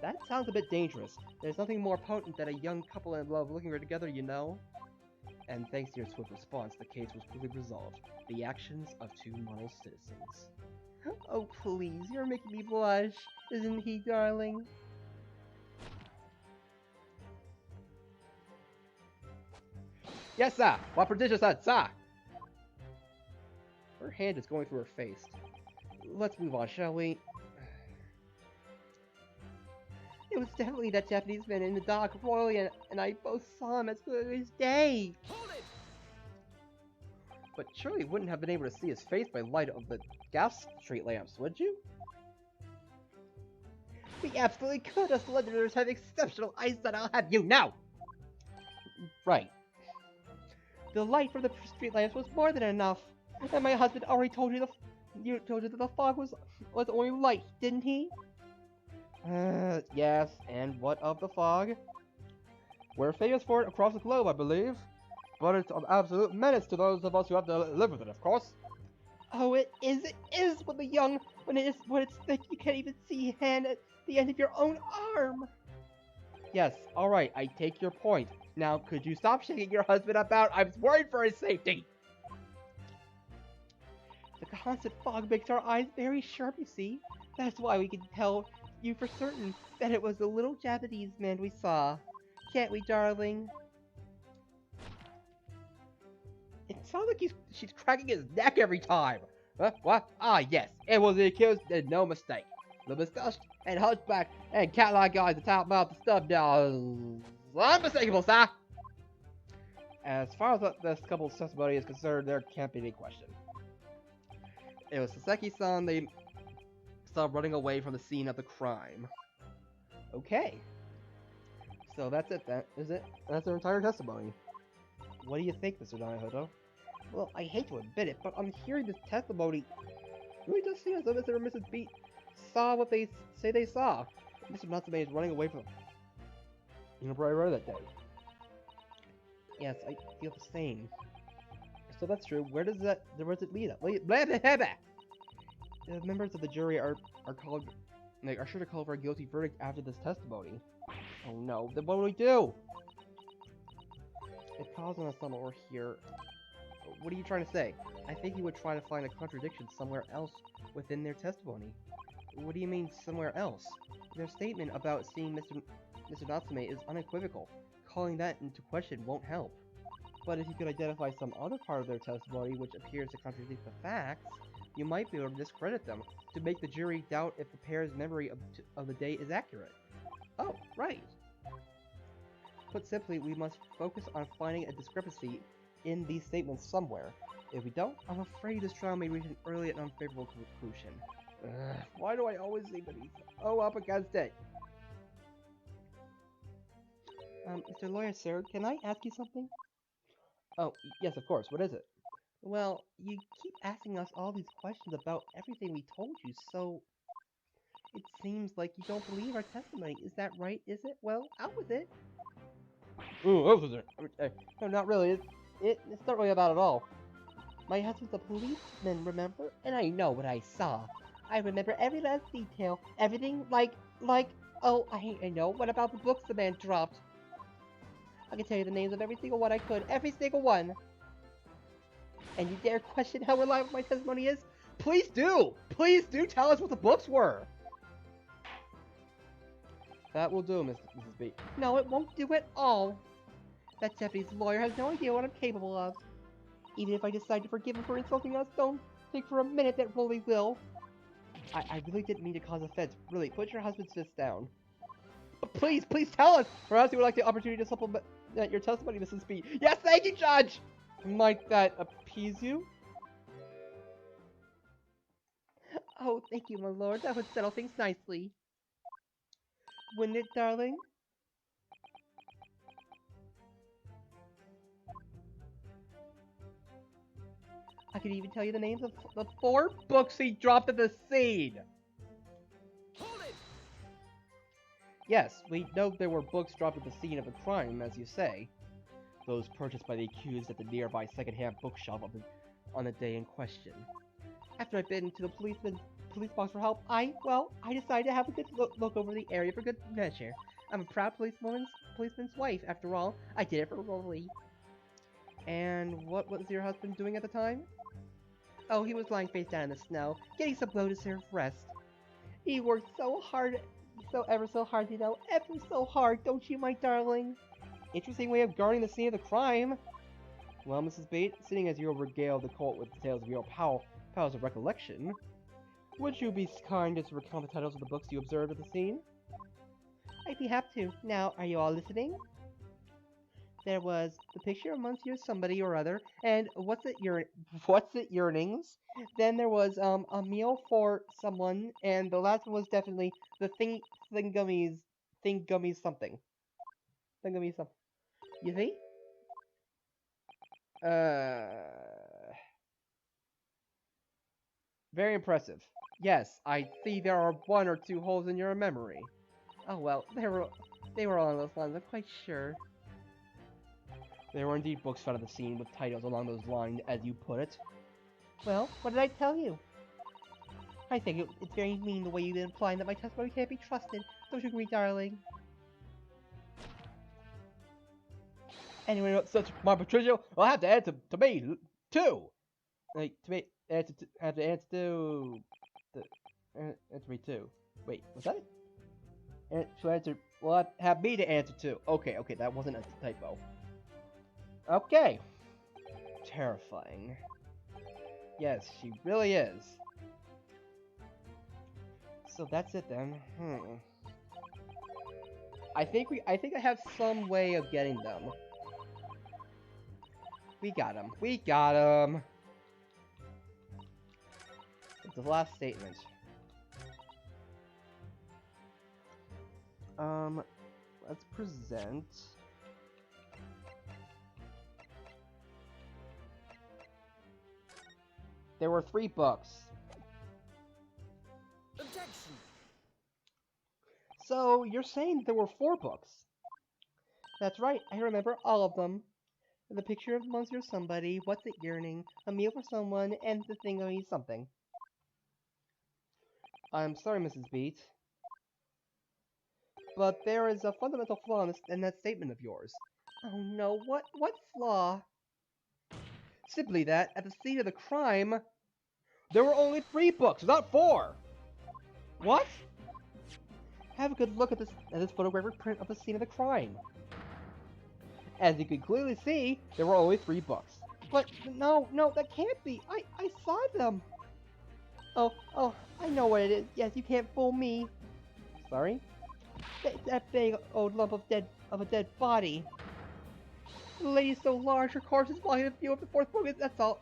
That sounds a bit dangerous. There's nothing more potent than a young couple in love looking together, you know. And thanks to your swift response, the case was quickly resolved. The actions of two model citizens. Oh please, you're making me blush, isn't he, darling? Yes, sir! What Patricia said, sir! Her hand is going through her face. Let's move on, shall we? It was definitely that Japanese man in the dock. Roy and I both saw him as clearly as day. Hold it! But surely you wouldn't have been able to see his face by light of the gas street lamps, would you? We absolutely could. Us Londoners have exceptional eyesight, I'll have you know! Right. The light from the street lamps was more than enough. And my husband already told you that the fog was only light, didn't he? Yes, and what of the fog? We're famous for it across the globe, I believe. But it's an absolute menace to those of us who have to live with it, of course. Oh, it is when it's thick, you can't even see hand at the end of your own arm. Yes, alright, I take your point. Now, could you stop shaking your husband about? I'm worried for his safety! The constant fog makes our eyes very sharp, you see. That's why we can tell you for certain that it was the little Japanese man we saw. Can't we, darling? It sounds like she's cracking his neck every time. What? Ah, yes. It was the accused and no mistake. The mustached and hunchback and cat-like eyes and top mouth and stuff now. Unmistakable, sir! As far as this couple's testimony is concerned, there can't be any question. It was Saseki-san they saw running away from the scene of the crime. Okay. So that's it then, is it? That's their entire testimony. What do you think, Mr. Naoto? Well, I hate to admit it, but I'm hearing this testimony. It really does seem as though Mr. and Mrs. Beat saw what they say they saw. Mr. Natsume is running away from them. You know, I read that day. Yes, I feel the same. So that's true. Where does it lead us? Blah, blah, blah, blah. The members of the jury are sure to call for a guilty verdict after this testimony. Oh no, then what do we do? It calls on us on over here. What are you trying to say? I think you would try to find a contradiction somewhere else within their testimony. What do you mean, somewhere else? Their statement about seeing Mr. Natsume is unequivocal. Calling that into question won't help. But if you could identify some other part of their testimony which appears to contradict the facts, you might be able to discredit them, to make the jury doubt if the pair's memory of the day is accurate. Oh, right. Put simply, we must focus on finding a discrepancy in these statements somewhere. If we don't, I'm afraid this trial may reach an early and unfavorable conclusion. Why do I always seem to be so up against it? Mr. Lawyer, sir, can I ask you something? Oh, yes, of course. What is it? Well, you keep asking us all these questions about everything we told you, so it seems like you don't believe our testimony. Is that right, is it? Well, out with it. Ooh, officer. No, not really. It's not really about it all. My husband's a policeman, remember? And I know what I saw. I remember every last detail. Everything like, oh, I know. What about the books the man dropped? I can tell you the names of every single one I could. Every single one! And you dare question how reliable my testimony is? Please do! Please do tell us what the books were! That will do, Mrs. B. No, it won't do at all. That deputy's lawyer has no idea what I'm capable of. Even if I decide to forgive him for insulting us, don't think for a minute that really will. I really didn't mean to cause offense. Really, put your husband's fist down. But please tell us! Perhaps you would like the opportunity to supplement your testimony, Mrs. B. Yes, thank you, Judge! Might that appease you? Oh, thank you, my lord. That would settle things nicely. Wouldn't it, darling? I could even tell you the names of the 4 books he dropped at the scene! Hold it! Yes, we know there were books dropped at the scene of the crime, as you say. Those purchased by the accused at the nearby second-hand bookshop on the day in question. After I'd been to the police box for help, I decided to have a good look over the area for good measure. I'm a proud policeman's wife, after all. I did it for Roly. And what was your husband doing at the time? Oh, he was lying face down in the snow, getting some well-deserved rest. He worked so hard, ever so hard, you know, ever so hard, don't you, my darling? Interesting way of guarding the scene of the crime. Well, Mrs. Bates, seeing as you regale the court with details of your powers of recollection, would you be kind as to recount the titles of the books you observed at the scene? I'd be happy to. Now, are you all listening? There was the picture of Monsieur somebody or other, and what's it yearnings? Then there was a meal for someone, and the last one was definitely the thingammies something. Thingammies something. You see? Very impressive. Yes, I see there are 1 or 2 holes in your memory. Oh well, they were all on those lines, I'm quite sure. There were indeed books found at the scene with titles along those lines, as you put it. Well, what did I tell you? I think it's very mean the way you've been implying that my testimony can't be trusted. Don't you agree, darling? Anyway, such my Patricia, I'll have to answer to me too. Like answer to answer me too. Wait, was that it? So answer. Well, have me to answer too. Okay, that wasn't a typo. Okay. Terrifying. Yes, she really is. So that's it then. I think I have some way of getting them. We got him. It's the last statement. Let's present. There were 3 books. Objection! So, you're saying there were 4 books? That's right, I remember all of them. The picture of Monsieur Somebody, What's It Yearning, A Meal for Someone, and the Thingammy Something. I'm sorry, Mrs. Beat, but there is a fundamental flaw in that statement of yours. Oh no, what flaw? Simply that, at the scene of the crime, there were only 3 books, not 4! What? Have a good look at this photographic print of the scene of the crime. As you can clearly see, there were only 3 books. But no, that can't be. I saw them. Oh, I know what it is. Yes, you can't fool me. Sorry? That big old lump of a dead body. The lady's so large, her corpse is blocking the view of the 4th book. That's all.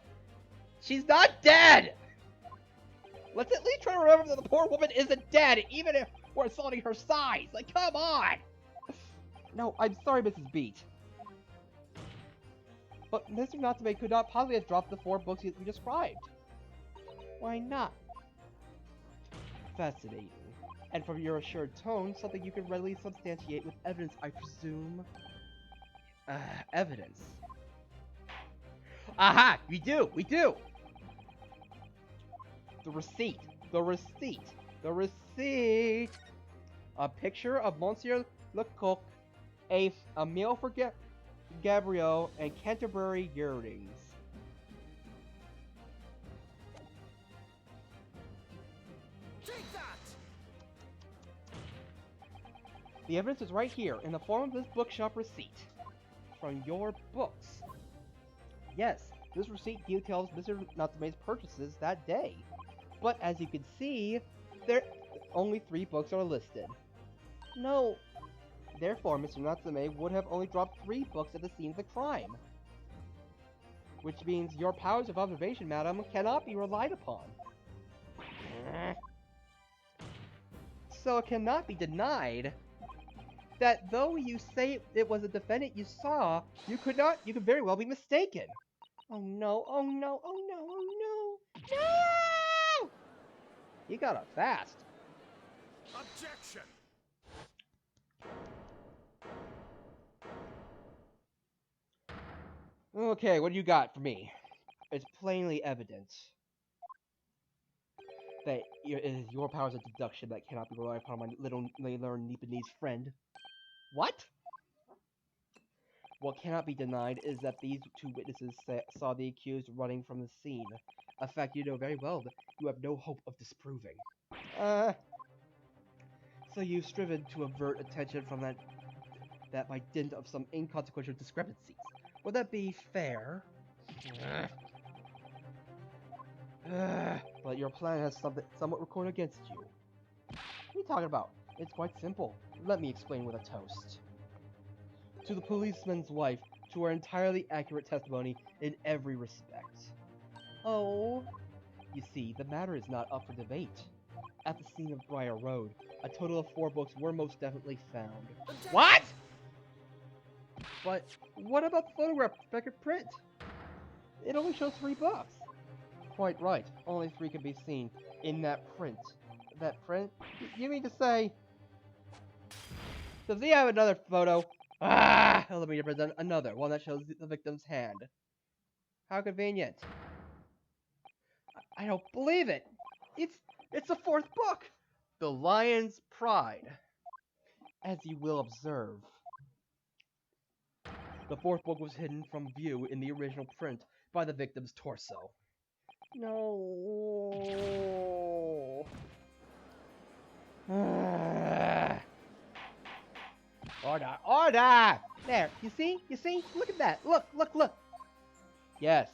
She's not dead! Let's at least try to remember that the poor woman isn't dead, even if we're insulting her size. Like, come on! No, I'm sorry, Mrs. Beat. But Mr. Natsume could not possibly have dropped the 4 books you described. Why not? Fascinating. And from your assured tone, something you can readily substantiate with evidence, I presume? Evidence? Aha! We do! The receipt! A picture of Monsieur Lecoq, a meal for Gabrielle, and Canterbury Yearnings. Take that! The evidence is right here, in the form of this bookshop receipt. From your books. Yes, this receipt details Mr. Natsume's purchases that day. But as you can see, there only 3 books are listed. No. Therefore, Mr. Natsume would have only dropped 3 books at the scene of the crime. Which means your powers of observation, madam, cannot be relied upon. So it cannot be denied that though you say it was a defendant you saw, you could very well be mistaken. Oh no, oh no, oh no, oh no. No! You got it fast. Objection! Okay, what do you got for me? It's plainly evident that it is your powers of deduction that cannot be relied upon, my little learned Nipponese friend. What? What cannot be denied is that these 2 witnesses saw the accused running from the scene, a fact you know very well that you have no hope of disproving. So you've striven to avert attention from that by dint of some inconsequential discrepancies. Would that be fair? But your plan has somewhat recorded against you. What are you talking about? It's quite simple. Let me explain with a toast. To the policeman's wife, to her entirely accurate testimony in every respect. Oh. You see, the matter is not up for debate. At the scene of Briar Road, a total of 4 books were most definitely found. Objection! What?! But what about the photograph record print? It only shows 3 books. Quite right. Only 3 can be seen in that print. That print? You mean to say... Does he have another photo? Ah! Let me present another, one that shows the victim's hand. How convenient. I don't believe it! It's the 4th book! The Lion's Pride. As you will observe, the 4th book was hidden from view in the original print by the victim's torso. No. Order! Order! There, you see? You see? Look at that! Look, look, look! Yes.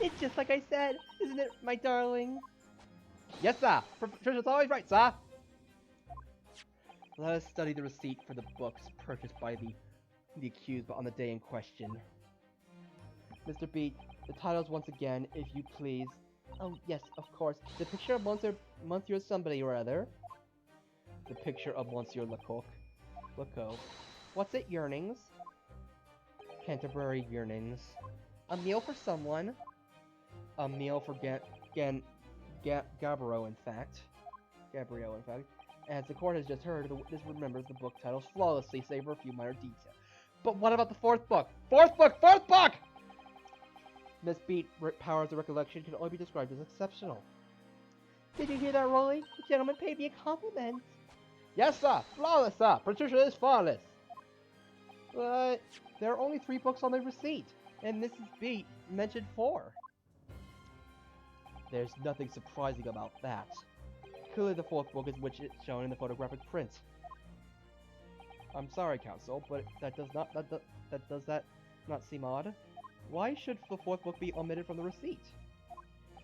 It's just like I said, isn't it, my darling? Yes, sir! Patricia's always right, sir! Let us study the receipt for the books purchased by the accused on the day in question. Mr. Beat, the titles once again, if you please. Oh, yes, of course. The picture of Monsieur somebody or other. The picture of Monsieur Lecoq. What's it, Yearnings? Canterbury Yearnings. A meal for someone. A meal for Gabrielle, in fact. As the court has just heard, the witness remembers the book titles flawlessly, save for a few minor details. But what about the 4th book? 4th book! 4th book! Miss Beat powers of recollection can only be described as exceptional. Did you hear that, Rolly? The gentleman paid me a compliment. Yes, sir! Flawless, sir! Patricia is flawless! But there are only 3 books on the receipt, and Mrs. Beat mentioned 4. There's nothing surprising about that. Clearly the 4th book is which is shown in the photographic print. I'm sorry, counsel, but does that not seem odd? Why should the 4th book be omitted from the receipt?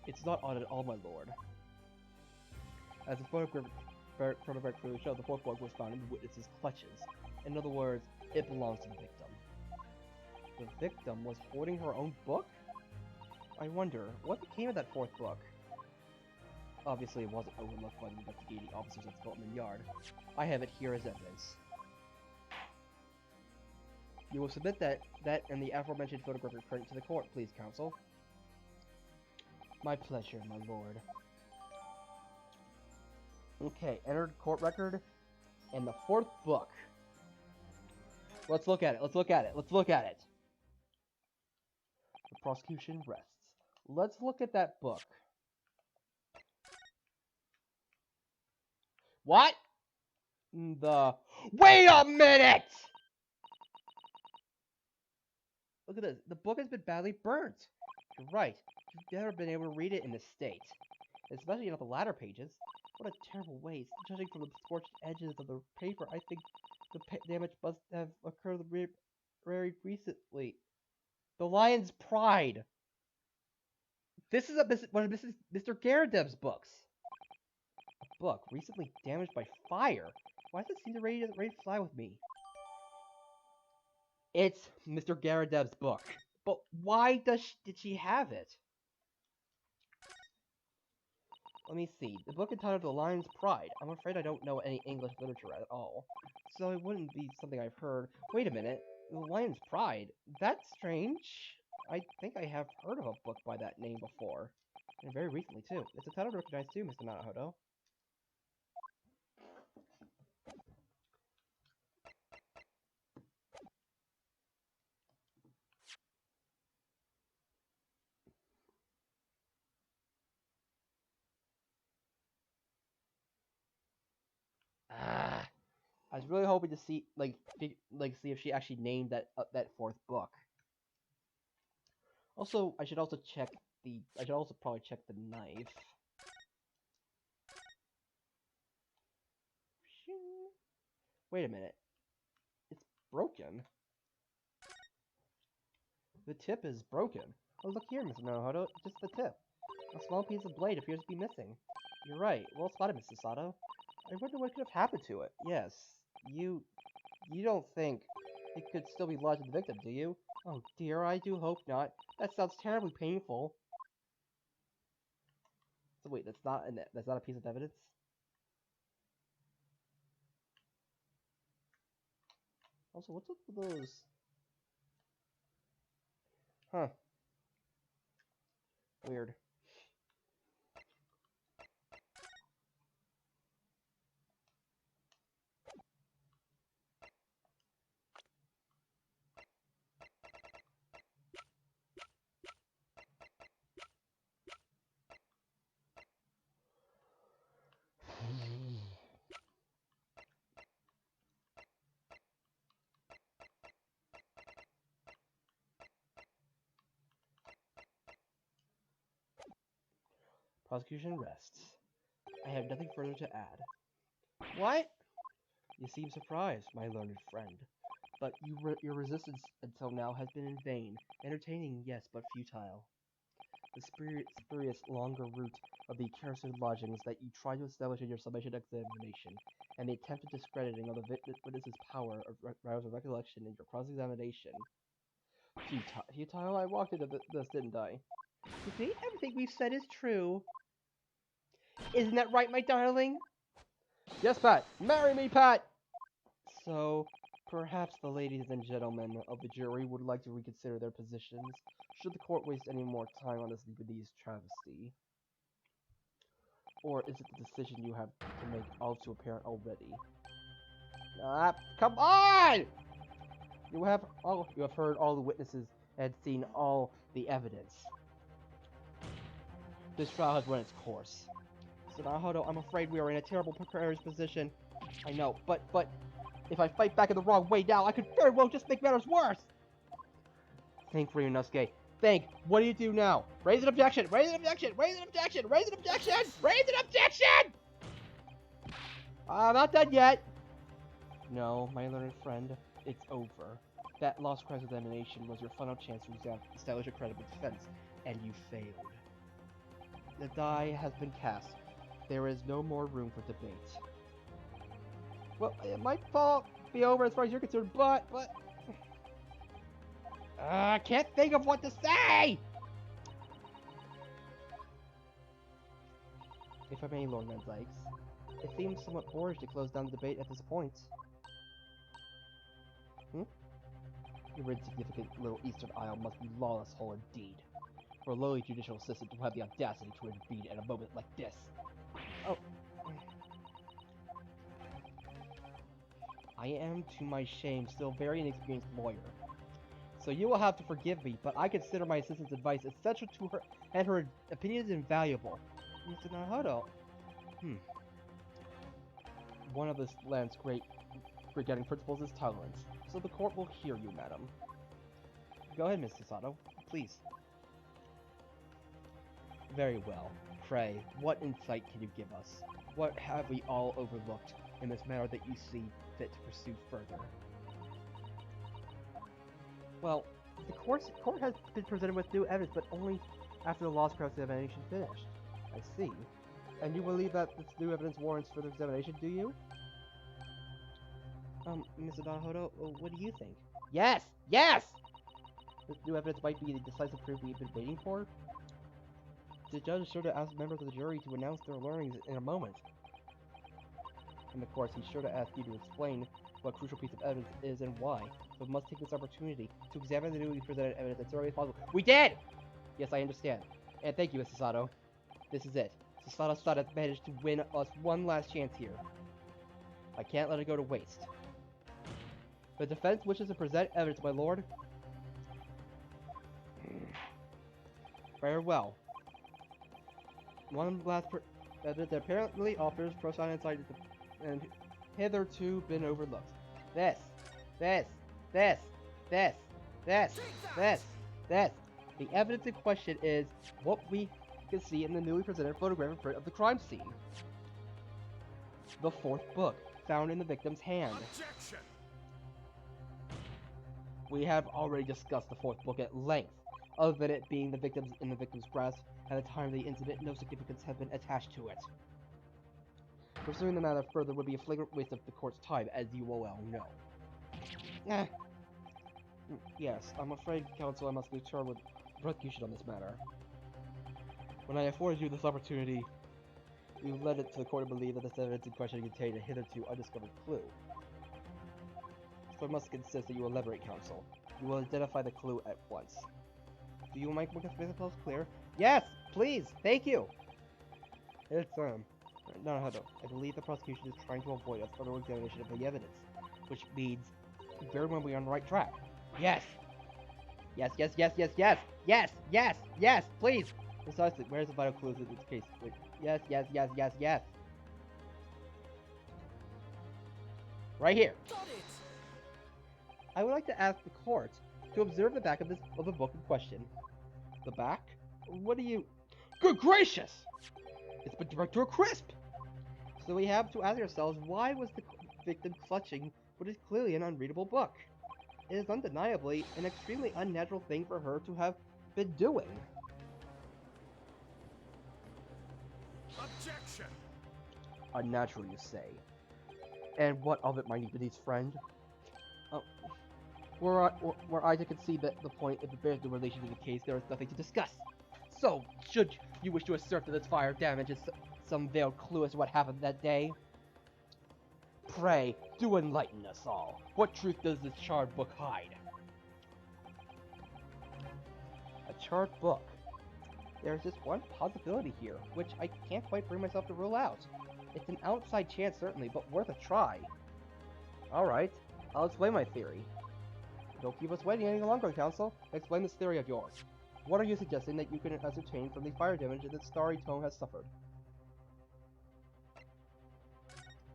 It's not odd at all, my lord. As the photograph clearly showed, the 4th book was found in the witness's clutches. In other words, it belongs to the victim. The victim was holding her own book? I wonder, what became of that 4th book? Obviously, it wasn't overlooked by the investigating officers at Scotland Yard. I have it here as evidence. You will submit that and the aforementioned photographic print to the court, please, counsel. My pleasure, my lord. Okay, entered court record, and the 4th book. Let's look at it, let's look at it, let's look at it. The prosecution rests. Let's look at that book. What? Wait a minute! Look at this. The book has been badly burnt. You're right. You've never been able to read it in this state. Especially in the latter pages. What a terrible waste. Judging from the scorched edges of the paper, I think the damage must have occurred very recently. The Lion's Pride. This is one of Mr. Garadeb's books. A book recently damaged by fire. Why does it seem to ready to fly with me? It's Mr. Garadeb's book. But why did she have it? Let me see. The book entitled The Lion's Pride. I'm afraid I don't know any English literature at all. So it wouldn't be something I've heard. Wait a minute. The Lion's Pride? That's strange. I think I have heard of a book by that name before. And very recently, too. It's a title to recognize, too, Mr. Naruhodo. I was really hoping to see, see if she actually named that fourth book. Also, I should also probably check the knife. Wait a minute. It's broken. The tip is broken. Oh, look here, Mr. Naruhodo. Just the tip. A small piece of blade appears to be missing. You're right. Well spotted, Mr. Sato. I wonder what could have happened to it. Yes. You don't think it could still be lodged with the victim, do you? Oh dear, I do hope not. That sounds terribly painful. So wait, that's not a piece of evidence? Also, what's up with those? Huh. Weird. Prosecution rests. I have nothing further to add. What? You seem surprised, my learned friend. But your resistance until now has been in vain. Entertaining, yes, but futile. The spurious longer route of the accursed lodgings that you tried to establish in your summation examination, and the attempted discrediting of the witness's power of rouse of recollection in your cross-examination. Futile? I walked into this, didn't I? You see, everything we've said is true. Isn't that right, my darling? Yes, Pat. Marry me, Pat! So, perhaps the ladies and gentlemen of the jury would like to reconsider their positions, should the court waste any more time on this Lebanese travesty. Or is it the decision you have to make all too apparent already? Come on! You have heard all the witnesses and seen all the evidence. This trial has run its course. So Naruhodo, I'm afraid we are in a terrible precarious position. I know, but if I fight back in the wrong way now, I could very well just make matters worse! Think for you, Nosuke. Think. What do you do now? Raise an objection! Raise an objection! Raise an objection! Raise an objection! Raise an objection! Not done yet! No, my learned friend, it's over. That lost cross-examination was your final chance to establish a credible defense, and you failed. The die has been cast. There is no more room for debate. Well, it might be over as far as you're concerned, but... I can't think of what to say! If I may, Lord Menzikes, it seems somewhat boorish to close down the debate at this point. Your insignificant little Eastern Isle must be lawless hole indeed, for a lowly judicial assistant to have the audacity to intervene at a moment like this. Oh. I am, to my shame, still a very inexperienced lawyer. So you will have to forgive me, but I consider my assistant's advice essential to her, and her opinion is invaluable. Mr. Naruhodo. One of this land's great guiding principles is tolerance, so the court will hear you, madam. Go ahead, Mr. Sato. Please. Very well. Pray, what insight can you give us? What have we all overlooked in this matter that you see fit to pursue further? Well, the court has been presented with new evidence, but only after the Lost Crown examination finished. I see. And you believe that this new evidence warrants further examination, do you? Mr. Donahodo, what do you think? Yes! Yes! This new evidence might be the decisive proof we've been waiting for. The judge is sure to ask members of the jury to announce their learnings in a moment. And of course, he's sure to ask you to explain what crucial piece of evidence is and why. So we must take this opportunity to examine the newly presented evidence as thoroughly as possible. We did! Yes, I understand. And thank you, Mr. Sato. This is it. Sasato's side has managed to win us one last chance here. I can't let it go to waste. The defense wishes to present evidence, my lord. Very well. One last evidence that apparently offers profound insight and hitherto been overlooked. This. The evidence in question is what we can see in the newly presented photographic print of the crime scene. The fourth book, found in the victim's hand. Objection! We have already discussed the fourth book at length. Other than it being in the victim's grasp at the time of the incident, no significance had been attached to it. Pursuing the matter further would be a flagrant waste of the court's time, as you will well know. Yes, I'm afraid, counsel, I must return with prosecution on this matter. When I afforded you this opportunity, you led it to the court to believe that this evidence in question contained a hitherto undiscovered clue. So I must insist that you elaborate, counsel. You will identify the clue at once. Do you make yourself clear? Yes, please, thank you. It's no, I believe the prosecution is trying to avoid a thorough examination of the evidence, which means very well we are on the right track. Yes. Yes, please. Precisely. Where's the vital clues in this case? Wait. Yes. Right here. Got it! I would like to ask the court to observe the back of the book in question. The back? What do you... Good gracious! It's been direct to a crisp! So we have to ask ourselves, why was the victim clutching what is clearly an unreadable book? It is undeniably an extremely unnatural thing for her to have been doing. Objection! Unnatural, you say? And what of it, my Nepalese friend? Were I to concede that the point, if it bears no relation to the case, there is nothing to discuss. So, should you wish to assert that this fire damages some veiled clue as to what happened that day, pray, do enlighten us all. What truth does this charred book hide? A charred book? There's just one possibility here, which I can't quite bring myself to rule out. It's an outside chance, certainly, but worth a try. Alright, I'll explain my theory. Don't keep us waiting any longer, counsel. Explain this theory of yours. What are you suggesting that you can ascertain from the fire damage that Starry Tone has suffered?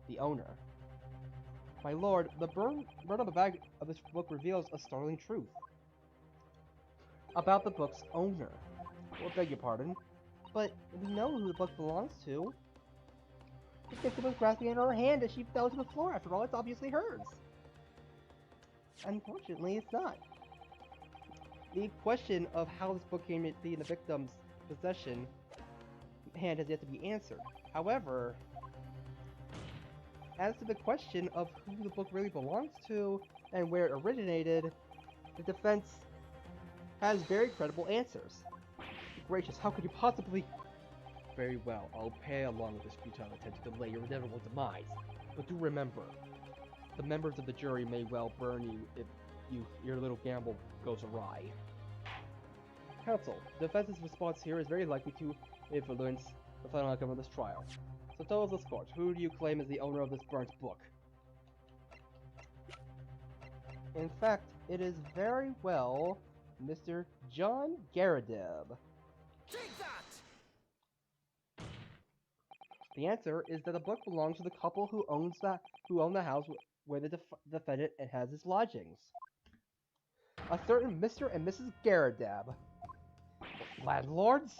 The owner. My lord, the burn on the back of this book reveals a startling truth. About the book's owner. Well, beg your pardon, but we know who the book belongs to. The victim was grasping it in her hand as she fell to the floor. After all, it's obviously hers. Unfortunately, it's not. The question of how this book came to be in the victim's possession hand has yet to be answered. However, as to the question of who the book really belongs to and where it originated, the defense has very credible answers. Gracious, how could you possibly... Very well, I'll pay along with this futile attempt to delay your inevitable demise. But do remember, the members of the jury may well burn you if your little gamble goes awry. Counsel, the defense's response here is very likely to influence the final outcome of this trial. So tell us this court, who do you claim is the owner of this burnt book? In fact, it is very well Mr. John Garadeb. Take that! The answer is that the book belongs to the couple who own the house where the defendant has his lodgings. a certain Mr. and Mrs. Garadab. Landlords?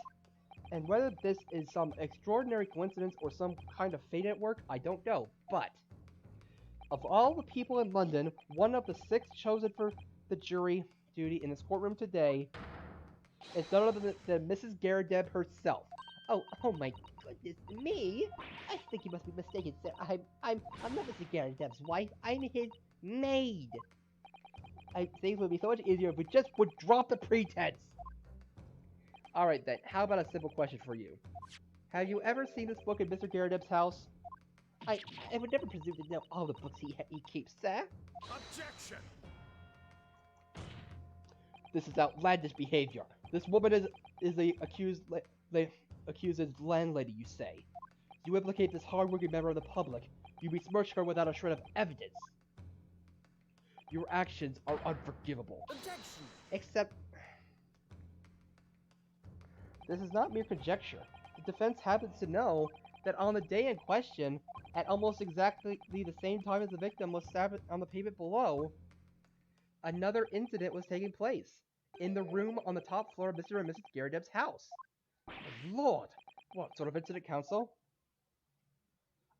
And whether this is some extraordinary coincidence or some kind of fate at work, I don't know, but of all the people in London, one of the 6 chosen for the jury duty in this courtroom today is none other than Mrs. Garadeb herself. Oh my goodness me! I think you must be mistaken, sir. I'm not Mr. Garadeb's wife. I'm his maid. Things would be so much easier if we just would drop the pretense. Alright then, how about a simple question for you? Have you ever seen this book in Mr. Garadeb's house? I would never presume to know all the books he keeps, sir. Objection! This is outlandish behavior. This woman is the accused's landlady, you say. You implicate this hard-working member of the public. You besmirch her without a shred of evidence. Your actions are unforgivable. Objection! Except... this is not mere conjecture. The defense happens to know that on the day in question, at almost exactly the same time as the victim was stabbed on the pavement below, another incident was taking place in the room on the top floor of Mr. and Mrs. Garadeb's house. Lord! What sort of incident, counsel?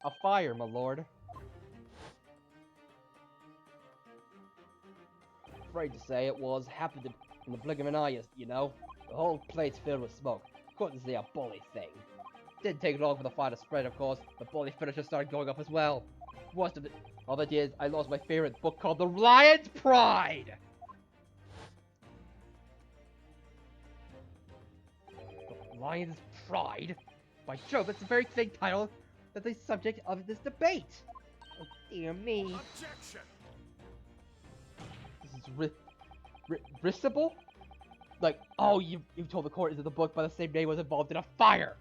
A fire, my lord. Afraid to say it happened in the blink of an eye, you know. The whole place filled with smoke. Couldn't see a bully thing. Didn't take long for the fire to spread, of course. The bully finisher started going up as well. Worst of it, all that is, I lost my favorite book called The Lion's Pride! The Lion's Pride? By Jove, that's the very thing title that's the subject of this debate! Oh dear me. Objection! This is risible? Like, oh, you told the court that the book by the same name was involved in a fire!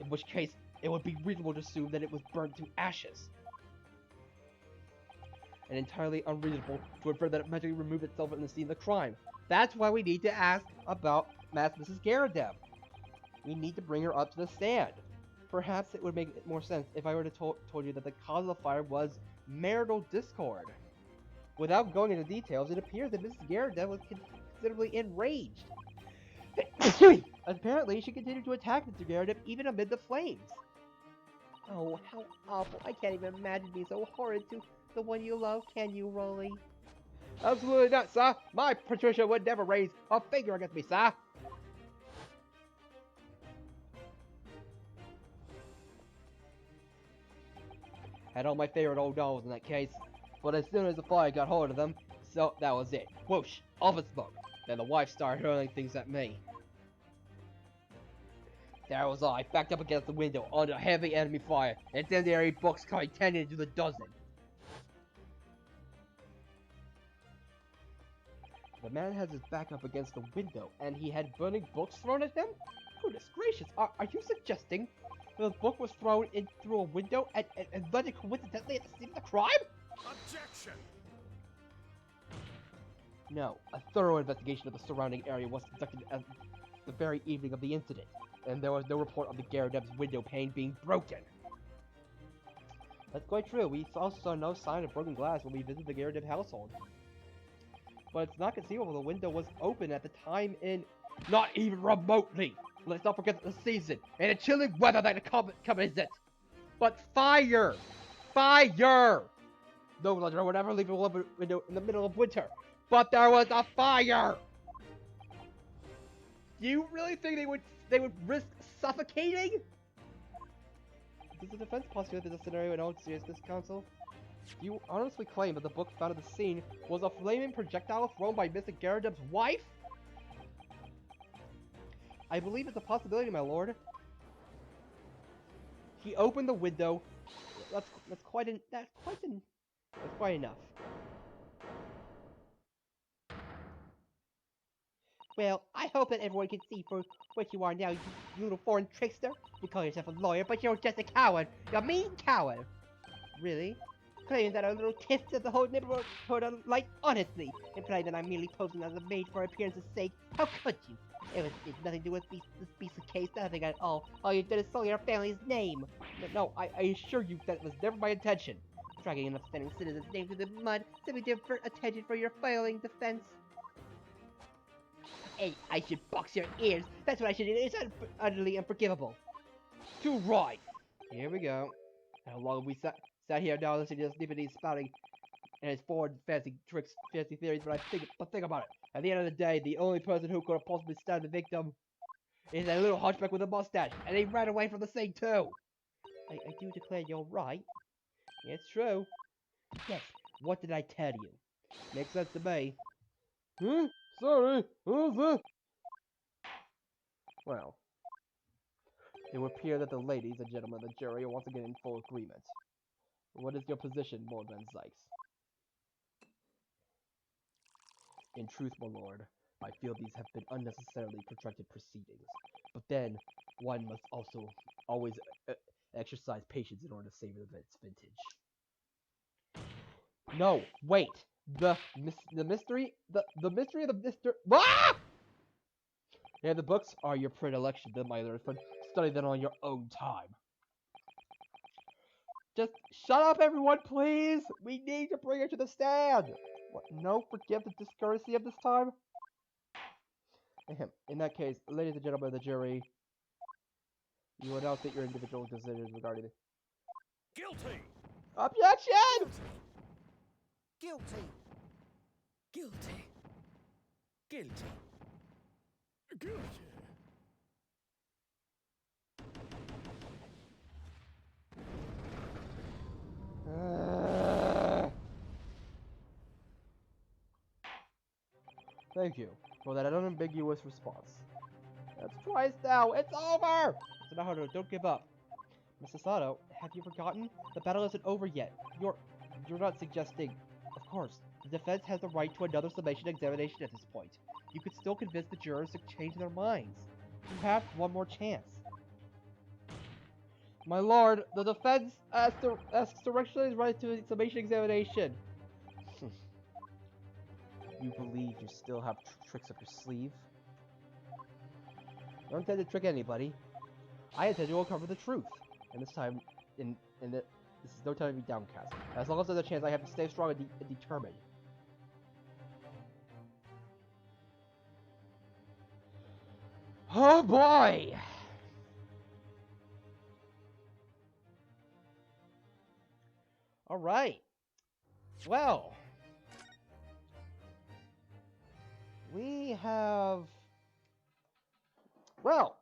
In which case, it would be reasonable to assume that it was burned to ashes. And entirely unreasonable to infer that it magically removed itself from the scene of the crime. That's why we need to ask about Mrs. Garadeb. We need to bring her up to the stand. Perhaps it would make more sense if I were to told you that the cause of the fire was marital discord. Without going into details, it appears that Mrs. Garadeb was considerably enraged. Apparently, she continued to attack Mr. Garadeb even amid the flames. Oh, how awful. I can't even imagine being so horrid to the one you love, can you, Rolly? Absolutely not, sir. My Patricia would never raise a finger against me, sir. Had all my favorite old dolls in that case, but as soon as the fire got hold of them, so that was it. Whoosh, all the smoke. Then the wife started hurling things at me. There was I, backed up against the window under heavy enemy fire, incendiary books coming 10 into the dozen. The man has his back up against the window, and he had burning books thrown at him? Goodness gracious, are you suggesting that the book was thrown in through a window and landed coincidentally at the scene of the crime? Objection! No, a thorough investigation of the surrounding area was conducted at the very evening of the incident, and there was no report of the Garadeb's window pane being broken. That's quite true. We also saw no sign of broken glass when we visited the Garadeb household. But it's not conceivable the window was open at the time not even remotely. Let's not forget the season and the chilling weather that accompanies it. But fire! Fire! No villager would ever leave a window in the middle of winter. But there was a fire! Do you really think they would risk suffocating? Does the defense postulate this scenario in all seriousness, counsel? Do you honestly claim that the book found at the scene was a flaming projectile thrown by Mr. Garadeb's wife? I believe it's a possibility, my lord. He opened the window. That's quite enough. Well, I hope that everyone can see for what you are now, you little foreign trickster. You call yourself a lawyer, but you're just a coward. You're a mean coward. Really? Claiming that our little tips of the whole neighborhood like honestly, implying that I'm merely posing as a maid for appearance's sake. How could you? It's nothing to do with this piece of case, nothing at all. All you did is sully our family's name. No, I assure you that was never my intention. Dragging an upstanding citizen's name through the mud simply to divert attention for your failing defense. Hey, I should box your ears. That's what I should do. It's utterly unforgivable. Too right. Here we go. How long have we sat here now listening to this Nippity spouting and his forward fancy tricks, fancy theories, but think about it. At the end of the day, the only person who could have possibly stabbed the victim is a little hunchback with a mustache, and he ran away from the scene too. I do declare you're right. It's true. Yes, what did I tell you? Makes sense to me. Hmm? Sorry, who's that? Well, it would appear that the ladies and gentlemen of the jury are once again in full agreement. What is your position, Lord Van Zykes? In truth, my lord, I feel these have been unnecessarily protracted proceedings. But then, one must also always exercise patience in order to savor its vintage. No, wait. The mystery of the Mr. Ah! Yeah, the books are your predilection, then, my learned friend. Study them on your own time. Just shut up, everyone, please! We need to bring her to the stand! What, no, forgive the discourtesy of this time? In that case, ladies and gentlemen of the jury, you will now state your individual decisions regarding it. Guilty! Objection! Guilty. Guilty. Guilty. Guilty. Thank you for that unambiguous response. That's twice now. It's over! So now, don't give up. Mr. Sato, have you forgotten? The battle isn't over yet. You're not suggesting... Of course, the defense has the right to another summation examination at this point. You could still convince the jurors to change their minds. You have one more chance. My lord, the defense asks directionally right to a summation examination. You believe you still have tricks up your sleeve? I don't intend to trick anybody. I intend to uncover the truth. And this time, this is no time to be downcast. As long as there's a chance, I have to stay strong and determined. Oh boy! Alright. Well. We have... Well.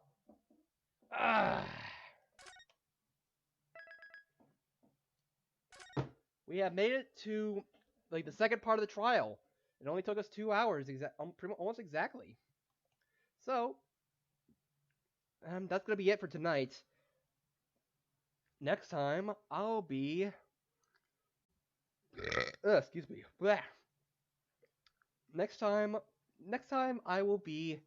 We have made it to, like, the second part of the trial. It only took us 2 hours, almost exactly. So, that's gonna be it for tonight. Next time, I'll be... excuse me. Blah. Next time, I will be